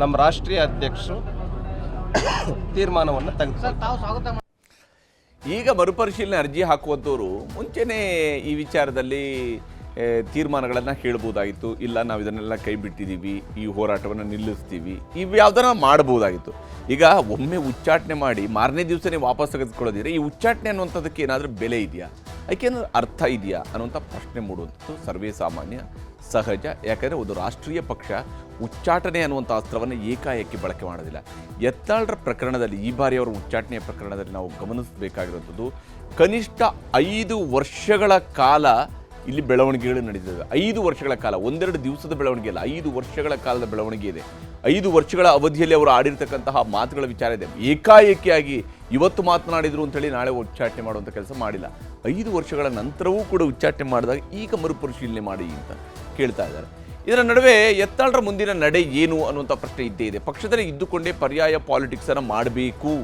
ನಮ್ಮ ರಾಷ್ಟ್ರೀಯ ಅಧ್ಯಕ್ಷರು ತೀರ್ಮಾನವನ್ನು ತೆಗೆದುಕೊಳ್ತಾರೆ. ಈಗ ಮರುಪರಿಶೀಲನೆ ಅರ್ಜಿ ಹಾಕುವಂಥವ್ರು ಮುಂಚೆನೇ ಈ ವಿಚಾರದಲ್ಲಿ ತೀರ್ಮಾನಗಳನ್ನು ಹೇಳ್ಬೋದಾಗಿತ್ತು. ಇಲ್ಲ, ನಾವು ಇದನ್ನೆಲ್ಲ ಕೈ ಬಿಟ್ಟಿದ್ದೀವಿ, ಈ ಹೋರಾಟವನ್ನು ನಿಲ್ಲಿಸ್ತೀವಿ, ಇವು ಯಾವ್ದಾರ ಮಾಡ್ಬೋದಾಗಿತ್ತು. ಈಗ ಒಮ್ಮೆ ಉಚ್ಚಾಟನೆ ಮಾಡಿ ಮಾರನೇ ದಿವಸನೇ ವಾಪಸ್ ತೆಗೆದುಕೊಳ್ಳೋದಿದ್ರೆ ಈ ಉಚ್ಚಾಟನೆ ಅನ್ನುವಂಥದ್ದಕ್ಕೆ ಏನಾದರೂ ಬೆಲೆ ಇದೆಯಾ, ಅದಕ್ಕೇನಾದ್ರೂ ಅರ್ಥ ಇದೆಯಾ ಅನ್ನುವಂಥ ಪ್ರಶ್ನೆ ಮೂಡುವಂಥದ್ದು ಸರ್ವೇ ಸಾಮಾನ್ಯ, ಸಹಜ. ಯಾಕಂದರೆ ಒಂದು ರಾಷ್ಟ್ರೀಯ ಪಕ್ಷ ಉಚ್ಚಾಟನೆ ಅನ್ನುವಂಥ ಅಸ್ತ್ರವನ್ನು ಏಕಾಏಕಿ ಬಳಕೆ ಮಾಡೋದಿಲ್ಲ. ಯತ್ನಾಳರ ಪ್ರಕರಣದಲ್ಲಿ, ಈ ಬಾರಿ ಅವರ ಉಚ್ಚಾಟನೆಯ ಪ್ರಕರಣದಲ್ಲಿ ನಾವು ಗಮನಿಸಬೇಕಾಗಿರುವಂಥದ್ದು, ಕನಿಷ್ಠ 5 ವರ್ಷಗಳ ಕಾಲ ಇಲ್ಲಿ ಬೆಳವಣಿಗೆಗಳು ನಡೆದಿದೆ. 5 ವರ್ಷಗಳ ಕಾಲ, ಒಂದೆರಡು ದಿವಸದ ಬೆಳವಣಿಗೆ ಅಲ್ಲ, 5 ವರ್ಷಗಳ ಕಾಲದ ಬೆಳವಣಿಗೆ ಇದೆ. 5 ವರ್ಷಗಳ ಅವಧಿಯಲ್ಲಿ ಅವರು ಆಡಿರ್ತಕ್ಕಂತಹ ಮಾತುಗಳ ವಿಚಾರ ಇದೆ. ಏಕಾಏಕಿಯಾಗಿ ಇವತ್ತು ಮಾತನಾಡಿದ್ರು ಅಂತೇಳಿ ನಾಳೆ ಉಚ್ಚಾಟನೆ ಮಾಡುವಂಥ ಕೆಲಸ ಮಾಡಿಲ್ಲ. 5 ವರ್ಷಗಳ ನಂತರವೂ ಕೂಡ ಉಚ್ಚಾಟನೆ ಮಾಡಿದಾಗ ಈಗ ಮರುಪರಿಶೀಲನೆ ಮಾಡಿ ಅಂತ ಕೇಳ್ತಾ ಇದ್ದಾರೆ. ಇದರ ನಡುವೆ ಯತ್ನಾಳರ ಮುಂದಿನ ನಡೆ ಏನು ಅನ್ನುವಂಥ ಪ್ರಶ್ನೆ ಇದ್ದೇ ಇದೆ. ಪಕ್ಷದಲ್ಲಿ ಇದ್ದುಕೊಂಡೇ ಪರ್ಯಾಯ ಪಾಲಿಟಿಕ್ಸನ್ನು ಮಾಡಬೇಕು.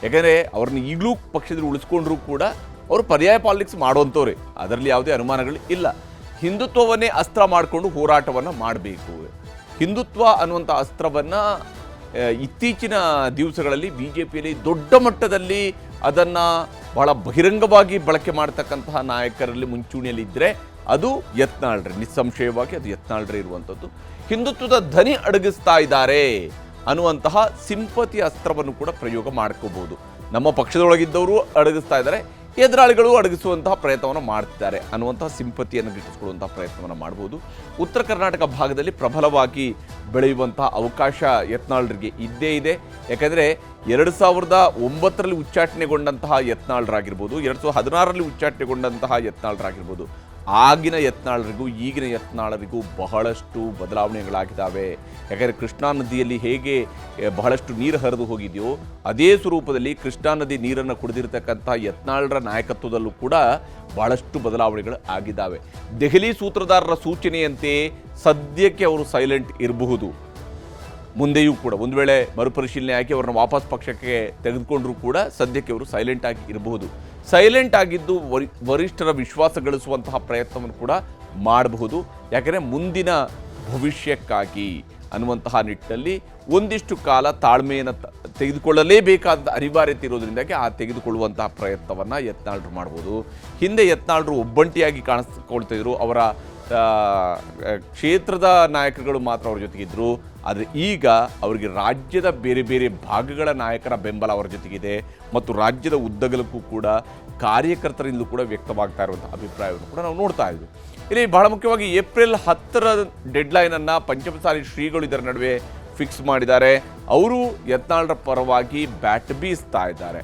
ಯಾಕಂದರೆ ಅವ್ರನ್ನ ಈಗಲೂ ಪಕ್ಷದಲ್ಲಿ ಉಳಿಸ್ಕೊಂಡ್ರೂ ಕೂಡ ಅವರು ಪರ್ಯಾಯ ಪಾಲಿಟಿಕ್ಸ್ ಮಾಡುವಂಥವ್ರೆ, ಅದರಲ್ಲಿ ಯಾವುದೇ ಅನುಮಾನಗಳು ಇಲ್ಲ. ಹಿಂದುತ್ವವನ್ನೇ ಅಸ್ತ್ರ ಮಾಡಿಕೊಂಡು ಹೋರಾಟವನ್ನು ಮಾಡಬೇಕು. ಹಿಂದುತ್ವ ಅನ್ನುವಂಥ ಅಸ್ತ್ರವನ್ನು ಇತ್ತೀಚಿನ ದಿವಸಗಳಲ್ಲಿ ಬಿ ಜೆ ಪಿಯಲ್ಲಿ ದೊಡ್ಡ ಮಟ್ಟದಲ್ಲಿ ಅದನ್ನು ಬಹಳ ಬಹಿರಂಗವಾಗಿ ಬಳಕೆ ಮಾಡ್ತಕ್ಕಂತಹ ನಾಯಕರಲ್ಲಿ ಮುಂಚೂಣಿಯಲ್ಲಿದ್ದರೆ ಅದು ಯತ್ನಾಳ್ರೆ, ನಿಸ್ಸಂಶಯವಾಗಿ ಅದು ಯತ್ನಾಳ್ರೆ ಇರುವಂಥದ್ದು. ಹಿಂದುತ್ವದ ಧ್ವನಿ ಅಡಗಿಸ್ತಾ ಇದ್ದಾರೆ ಅನ್ನುವಂತಹ ಸಿಂಪತಿ ಅಸ್ತ್ರವನ್ನು ಕೂಡ ಪ್ರಯೋಗ ಮಾಡ್ಕೋಬಹುದು. ನಮ್ಮ ಪಕ್ಷದೊಳಗಿದ್ದವರು ಅಡಗಿಸ್ತಾ ಇದ್ದಾರೆ, ಎದುರಾಳಿಗಳು ಅಡಗಿಸುವಂತಹ ಪ್ರಯತ್ನವನ್ನು ಮಾಡ್ತಿದ್ದಾರೆ ಅನ್ನುವಂತಹ ಸಿಂಪತಿಯನ್ನು ಗಿಟ್ಟಿಸ್ಕೊಳ್ಳುವಂತಹ ಪ್ರಯತ್ನವನ್ನು ಮಾಡ್ಬೋದು. ಉತ್ತರ ಕರ್ನಾಟಕ ಭಾಗದಲ್ಲಿ ಪ್ರಬಲವಾಗಿ ಬೆಳೆಯುವಂತಹ ಅವಕಾಶ ಯತ್ನಾಳ್ರಿಗೆ ಇದ್ದೇ ಇದೆ. ಯಾಕಂದರೆ 2009ರಲ್ಲಿ ಉಚ್ಚಾಟನೆಗೊಂಡಂತಹ ಯತ್ನಾಳ್ರಾಗಿರ್ಬೋದು, 2016ರಲ್ಲಿ ಉಚ್ಚಾಟನೆಗೊಂಡಂತಹ ಯತ್ನಾಳ್ರಾಗಿರ್ಬೋದು, ಆಗಿನ ಯತ್ನಾಳರಿಗೂ ಈಗಿನ ಯತ್ನಾಳರಿಗೂ ಬಹಳಷ್ಟು ಬದಲಾವಣೆಗಳಾಗಿದ್ದಾವೆ. ಯಾಕಂದರೆ ಕೃಷ್ಣಾ ನದಿಯಲ್ಲಿ ಹೇಗೆ ಬಹಳಷ್ಟು ನೀರು ಹರಿದು ಹೋಗಿದೆಯೋ ಅದೇ ಸ್ವರೂಪದಲ್ಲಿ ಕೃಷ್ಣಾ ನದಿ ನೀರನ್ನು ಕುಡಿದಿರ್ತಕ್ಕಂಥ ಯತ್ನಾಳರ ನಾಯಕತ್ವದಲ್ಲೂ ಕೂಡ ಬಹಳಷ್ಟು ಬದಲಾವಣೆಗಳು ಆಗಿದ್ದಾವೆ. ದೆಹಲಿ ಸೂತ್ರಧಾರರ ಸೂಚನೆಯಂತೆ ಸದ್ಯಕ್ಕೆ ಅವರು ಸೈಲೆಂಟ್ ಇರಬಹುದು. ಮುಂದೆಯೂ ಕೂಡ ಒಂದು ವೇಳೆ ಮರುಪರಿಶೀಲನೆ ಆಗಿ ಅವ್ರನ್ನ ವಾಪಸ್ ಪಕ್ಷಕ್ಕೆ ತೆಗೆದುಕೊಂಡ್ರೂ ಕೂಡ ಸದ್ಯಕ್ಕೆ ಅವರು ಸೈಲೆಂಟ್ ಆಗಿ ಇರಬಹುದು. ಸೈಲೆಂಟ್ ಆಗಿದ್ದು ವರಿಷ್ಠರ ವಿಶ್ವಾಸ ಗಳಿಸುವಂತಹ ಪ್ರಯತ್ನವನ್ನು ಕೂಡ ಮಾಡಬಹುದು. ಯಾಕಂದರೆ ಮುಂದಿನ ಭವಿಷ್ಯಕ್ಕಾಗಿ ಅನ್ನುವಂತಹ ನಿಟ್ಟಿನಲ್ಲಿ ಒಂದಿಷ್ಟು ಕಾಲ ತಾಳ್ಮೆಯನ್ನು ತೆಗೆದುಕೊಳ್ಳಲೇಬೇಕಾದ ಅನಿವಾರ್ಯತೆ ಇರೋದ್ರಿಂದಾಗಿ ಆ ತೆಗೆದುಕೊಳ್ಳುವಂತಹ ಪ್ರಯತ್ನವನ್ನು ಯತ್ನಾಳರು ಮಾಡ್ಬೋದು. ಹಿಂದೆ ಯತ್ನಾಳರು ಒಬ್ಬಂಟಿಯಾಗಿ ಕಾಣಿಸ್ಕೊಳ್ತಿದ್ರು, ಅವರ ಕ್ಷೇತ್ರದ ನಾಯಕರುಗಳು ಮಾತ್ರ ಅವ್ರ ಜೊತೆಗಿದ್ರು. ಆದರೆ ಈಗ ಅವರಿಗೆ ರಾಜ್ಯದ ಬೇರೆ ಬೇರೆ ಭಾಗಗಳ ನಾಯಕರ ಬೆಂಬಲ ಅವರ ಜೊತೆಗಿದೆ ಮತ್ತು ರಾಜ್ಯದ ಉದ್ದಗಲಕ್ಕೂ ಕೂಡ ಕಾರ್ಯಕರ್ತರಿಂದಲೂ ಕೂಡ ವ್ಯಕ್ತವಾಗ್ತಾ ಇರುವಂಥ ಅಭಿಪ್ರಾಯವನ್ನು ಕೂಡ ನಾವು ನೋಡ್ತಾ ಇದ್ವಿ. ಇಲ್ಲಿ ಬಹಳ ಮುಖ್ಯವಾಗಿ ಏಪ್ರಿಲ್ 10ರ ಡೆಡ್ಲೈನನ್ನು ಪಂಚಮಸಾಲಿ ಶ್ರೀಗಳು ಇದರ ನಡುವೆ ಫಿಕ್ಸ್ ಮಾಡಿದ್ದಾರೆ. ಅವರು ಯತ್ನಾಳರ ಪರವಾಗಿ ಬ್ಯಾಟ್ ಬೀಸ್ತಾ ಇದ್ದಾರೆ.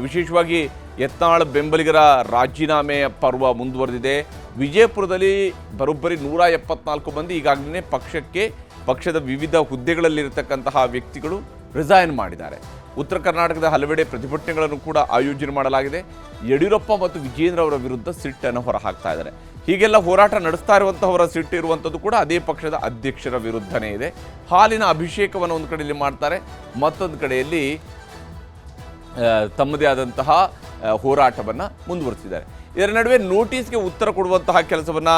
ವಿಶೇಷವಾಗಿ ಯತ್ನಾಳ್ ಬೆಂಬಲಿಗರ ರಾಜೀನಾಮೆಯ ಪರ್ವ ಮುಂದುವರೆದಿದೆ. ವಿಜಯಪುರದಲ್ಲಿ ಬರೋಬ್ಬರಿ 174 ಮಂದಿ ಈಗಾಗಲೇ ಪಕ್ಷದ ವಿವಿಧ ಹುದ್ದೆಗಳಲ್ಲಿರತಕ್ಕಂತಹ ವ್ಯಕ್ತಿಗಳು ರಿಸೈನ್ ಮಾಡಿದ್ದಾರೆ. ಉತ್ತರ ಕರ್ನಾಟಕದ ಹಲವೆಡೆ ಪ್ರತಿಭಟನೆಗಳನ್ನು ಕೂಡ ಆಯೋಜನೆ ಮಾಡಲಾಗಿದೆ. ಯಡಿಯೂರಪ್ಪ ಮತ್ತು ವಿಜೇಂದ್ರ ಅವರ ವಿರುದ್ಧ ಸಿಟ್ಟನ್ನು ಹೊರಹಾಕ್ತಾ ಇದ್ದಾರೆ. ಹೀಗೆಲ್ಲ ಹೋರಾಟ ನಡೆಸ್ತಾ ಇರುವಂತಹವರ ಸಿಟ್ಟು ಇರುವಂಥದ್ದು ಕೂಡ ಅದೇ ಪಕ್ಷದ ಅಧ್ಯಕ್ಷರ ವಿರುದ್ಧನೇ ಇದೆ. ಹಾಲಿನ ಅಭಿಷೇಕವನ್ನು ಒಂದು ಕಡೆಯಲ್ಲಿ ಮಾಡ್ತಾರೆ, ಮತ್ತೊಂದು ಕಡೆಯಲ್ಲಿ ತಮ್ಮದೇ ಆದಂತಹ ಹೋರಾಟವನ್ನು ಮುಂದುವರಿಸಿದ್ದಾರೆ. ಇದರ ನಡುವೆ ನೋಟಿಸ್ಗೆ ಉತ್ತರ ಕೊಡುವಂತಹ ಕೆಲಸವನ್ನು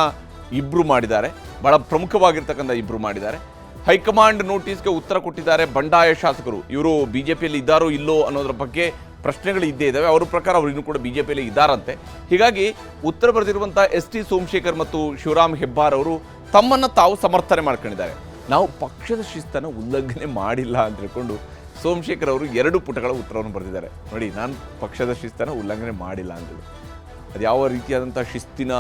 ಇಬ್ಬರು ಮಾಡಿದ್ದಾರೆ. ಬಹಳ ಪ್ರಮುಖವಾಗಿರ್ತಕ್ಕಂಥ ಇಬ್ಬರು ಮಾಡಿದ್ದಾರೆ. ಹೈಕಮಾಂಡ್ ನೋಟಿಸ್ಗೆ ಉತ್ತರ ಕೊಟ್ಟಿದ್ದಾರೆ ಬಂಡಾಯ ಶಾಸಕರು. ಇವರು ಬಿಜೆಪಿಯಲ್ಲಿ ಇದ್ದಾರೋ ಇಲ್ಲೋ ಅನ್ನೋದ್ರ ಬಗ್ಗೆ ಪ್ರಶ್ನೆಗಳು ಇದ್ದೇ ಇದ್ದಾವೆ. ಅವರ ಪ್ರಕಾರ ಅವರು ಇನ್ನೂ ಕೂಡ ಬಿಜೆಪಿಯಲ್ಲಿ ಇದ್ದಾರಂತೆ. ಹೀಗಾಗಿ ಉತ್ತರ ಬರೆದಿರುವಂಥ ST ಸೋಮಶೇಖರ್ ಮತ್ತು ಶಿವರಾಮ್ ಹೆಬ್ಬಾರ್ ಅವರು ತಮ್ಮನ್ನು ತಾವು ಸಮರ್ಥನೆ ಮಾಡ್ಕೊಂಡಿದ್ದಾರೆ. ನಾವು ಪಕ್ಷದ ಶಿಸ್ತನ್ನು ಉಲ್ಲಂಘನೆ ಮಾಡಿಲ್ಲ ಅಂತ ಹೇಳ್ಕೊಂಡು ಸೋಮಶೇಖರ್ ಅವರು 2 ಪುಟಗಳ ಉತ್ತರವನ್ನು ಬರೆದಿದ್ದಾರೆ. ನೋಡಿ, ನಾನು ಪಕ್ಷದ ಶಿಸ್ತನ್ನು ಉಲ್ಲಂಘನೆ ಮಾಡಿಲ್ಲ ಅಂತೇಳಿ. ಅದು ಯಾವ ರೀತಿಯಾದಂಥ ಶಿಸ್ತಿನ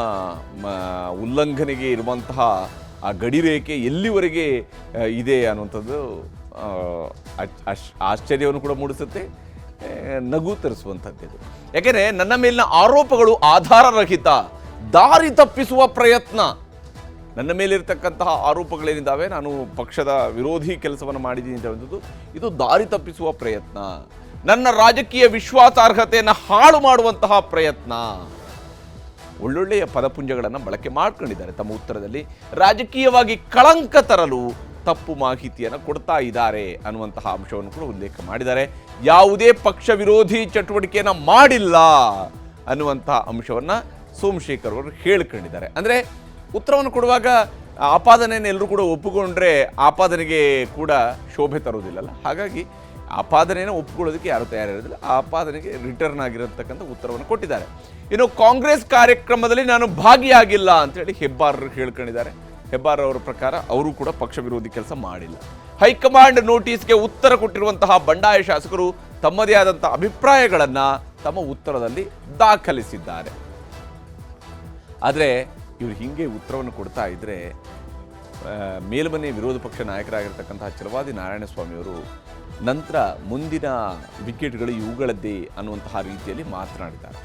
ಉಲ್ಲಂಘನೆಗೆ ಇರುವಂತಹ ಆ ಗಡಿರೇಖೆ ಎಲ್ಲಿವರೆಗೆ ಇದೆ ಅನ್ನುವಂಥದ್ದು ಆಶ್ಚರ್ಯವನ್ನು ಕೂಡ ಮೂಡಿಸುತ್ತೆ, ನಗು ತರಿಸುವಂಥದ್ದು. ಯಾಕೆಂದರೆ ನನ್ನ ಮೇಲಿನ ಆರೋಪಗಳು ಆಧಾರರಹಿತ, ದಾರಿ ತಪ್ಪಿಸುವ ಪ್ರಯತ್ನ. ನನ್ನ ಮೇಲಿರ್ತಕ್ಕಂತಹ ಆರೋಪಗಳೇನಿದ್ದಾವೆ, ನಾನು ಪಕ್ಷದ ವಿರೋಧಿ ಕೆಲಸವನ್ನು ಮಾಡಿದ್ದೀನಿ ಅಂತ ಹೇಳುವಂಥದ್ದು, ಇದು ದಾರಿ ತಪ್ಪಿಸುವ ಪ್ರಯತ್ನ, ನನ್ನ ರಾಜಕೀಯ ವಿಶ್ವಾಸಾರ್ಹತೆಯನ್ನು ಹಾಳು ಮಾಡುವಂತಹ ಪ್ರಯತ್ನ. ಒಳ್ಳೊಳ್ಳೆಯ ಪದಪುಂಜಗಳನ್ನು ಬಳಕೆ ಮಾಡ್ಕೊಂಡಿದ್ದಾರೆ ತಮ್ಮ ಉತ್ತರದಲ್ಲಿ. ರಾಜಕೀಯವಾಗಿ ಕಳಂಕ ತರಲು ತಪ್ಪು ಮಾಹಿತಿಯನ್ನು ಕೊಡ್ತಾ ಇದ್ದಾರೆ ಅನ್ನುವಂತಹ ಅಂಶವನ್ನು ಕೂಡ ಉಲ್ಲೇಖ ಮಾಡಿದ್ದಾರೆ. ಯಾವುದೇ ಪಕ್ಷ ವಿರೋಧಿ ಚಟುವಟಿಕೆಯನ್ನು ಮಾಡಿಲ್ಲ ಅನ್ನುವಂತಹ ಅಂಶವನ್ನು ಸೋಮಶೇಖರ್ ಅವರು ಹೇಳ್ಕೊಂಡಿದ್ದಾರೆ. ಅಂದರೆ ಉತ್ತರವನ್ನು ಕೊಡುವಾಗ ಆಪಾದನೆಯನ್ನು ಎಲ್ಲರೂ ಕೂಡ ಒಪ್ಪಿಕೊಂಡ್ರೆ ಆಪಾದನೆಗೆ ಕೂಡ ಶೋಭೆ ತರೋದಿಲ್ಲಲ್ಲ. ಹಾಗಾಗಿ ಆಪಾದನೆಯನ್ನು ಒಪ್ಪಿಕೊಳ್ಳೋದಕ್ಕೆ ಯಾರು ತಯಾರಿರೋದಿಲ್ಲ. ಆಪಾದನೆಗೆ ರಿಟರ್ನ್ ಆಗಿರತಕ್ಕಂಥ ಉತ್ತರವನ್ನು ಕೊಟ್ಟಿದ್ದಾರೆ. ಇನ್ನು ಕಾಂಗ್ರೆಸ್ ಕಾರ್ಯಕ್ರಮದಲ್ಲಿ ನಾನು ಭಾಗಿಯಾಗಿಲ್ಲ ಅಂತೇಳಿ ಹೆಬ್ಬಾರ್ ಹೇಳ್ಕೊಂಡಿದ್ದಾರೆ. ಹೆಬ್ಬಾರ್ ಅವರ ಪ್ರಕಾರ ಅವರು ಕೂಡ ಪಕ್ಷ ವಿರೋಧಿ ಕೆಲಸ ಮಾಡಿಲ್ಲ. ಹೈಕಮಾಂಡ್ ನೋಟಿಸ್ಗೆ ಉತ್ತರ ಕೊಟ್ಟಿರುವಂತಹ ಬಂಡಾಯ ಶಾಸಕರು ತಮ್ಮದೇ ಆದಂತಹ ಅಭಿಪ್ರಾಯಗಳನ್ನು ತಮ್ಮ ಉತ್ತರದಲ್ಲಿ ದಾಖಲಿಸಿದ್ದಾರೆ. ಆದರೆ ಇವರು ಹೀಗೆ ಉತ್ತರವನ್ನು ಕೊಡ್ತಾ ಇದ್ದರೆ ಮೇಲ್ಮನೆ ವಿರೋಧ ಪಕ್ಷ ನಾಯಕರಾಗಿರ್ತಕ್ಕಂತಹ ಛಲವಾದಿ ನಾರಾಯಣಸ್ವಾಮಿಯವರು ನಂತರ ಮುಂದಿನ ವಿಕೆಟ್ಗಳು ಇವುಗಳದ್ದೇ ಅನ್ನುವಂತಹ ರೀತಿಯಲ್ಲಿ ಮಾತನಾಡಿದ್ದಾರೆ.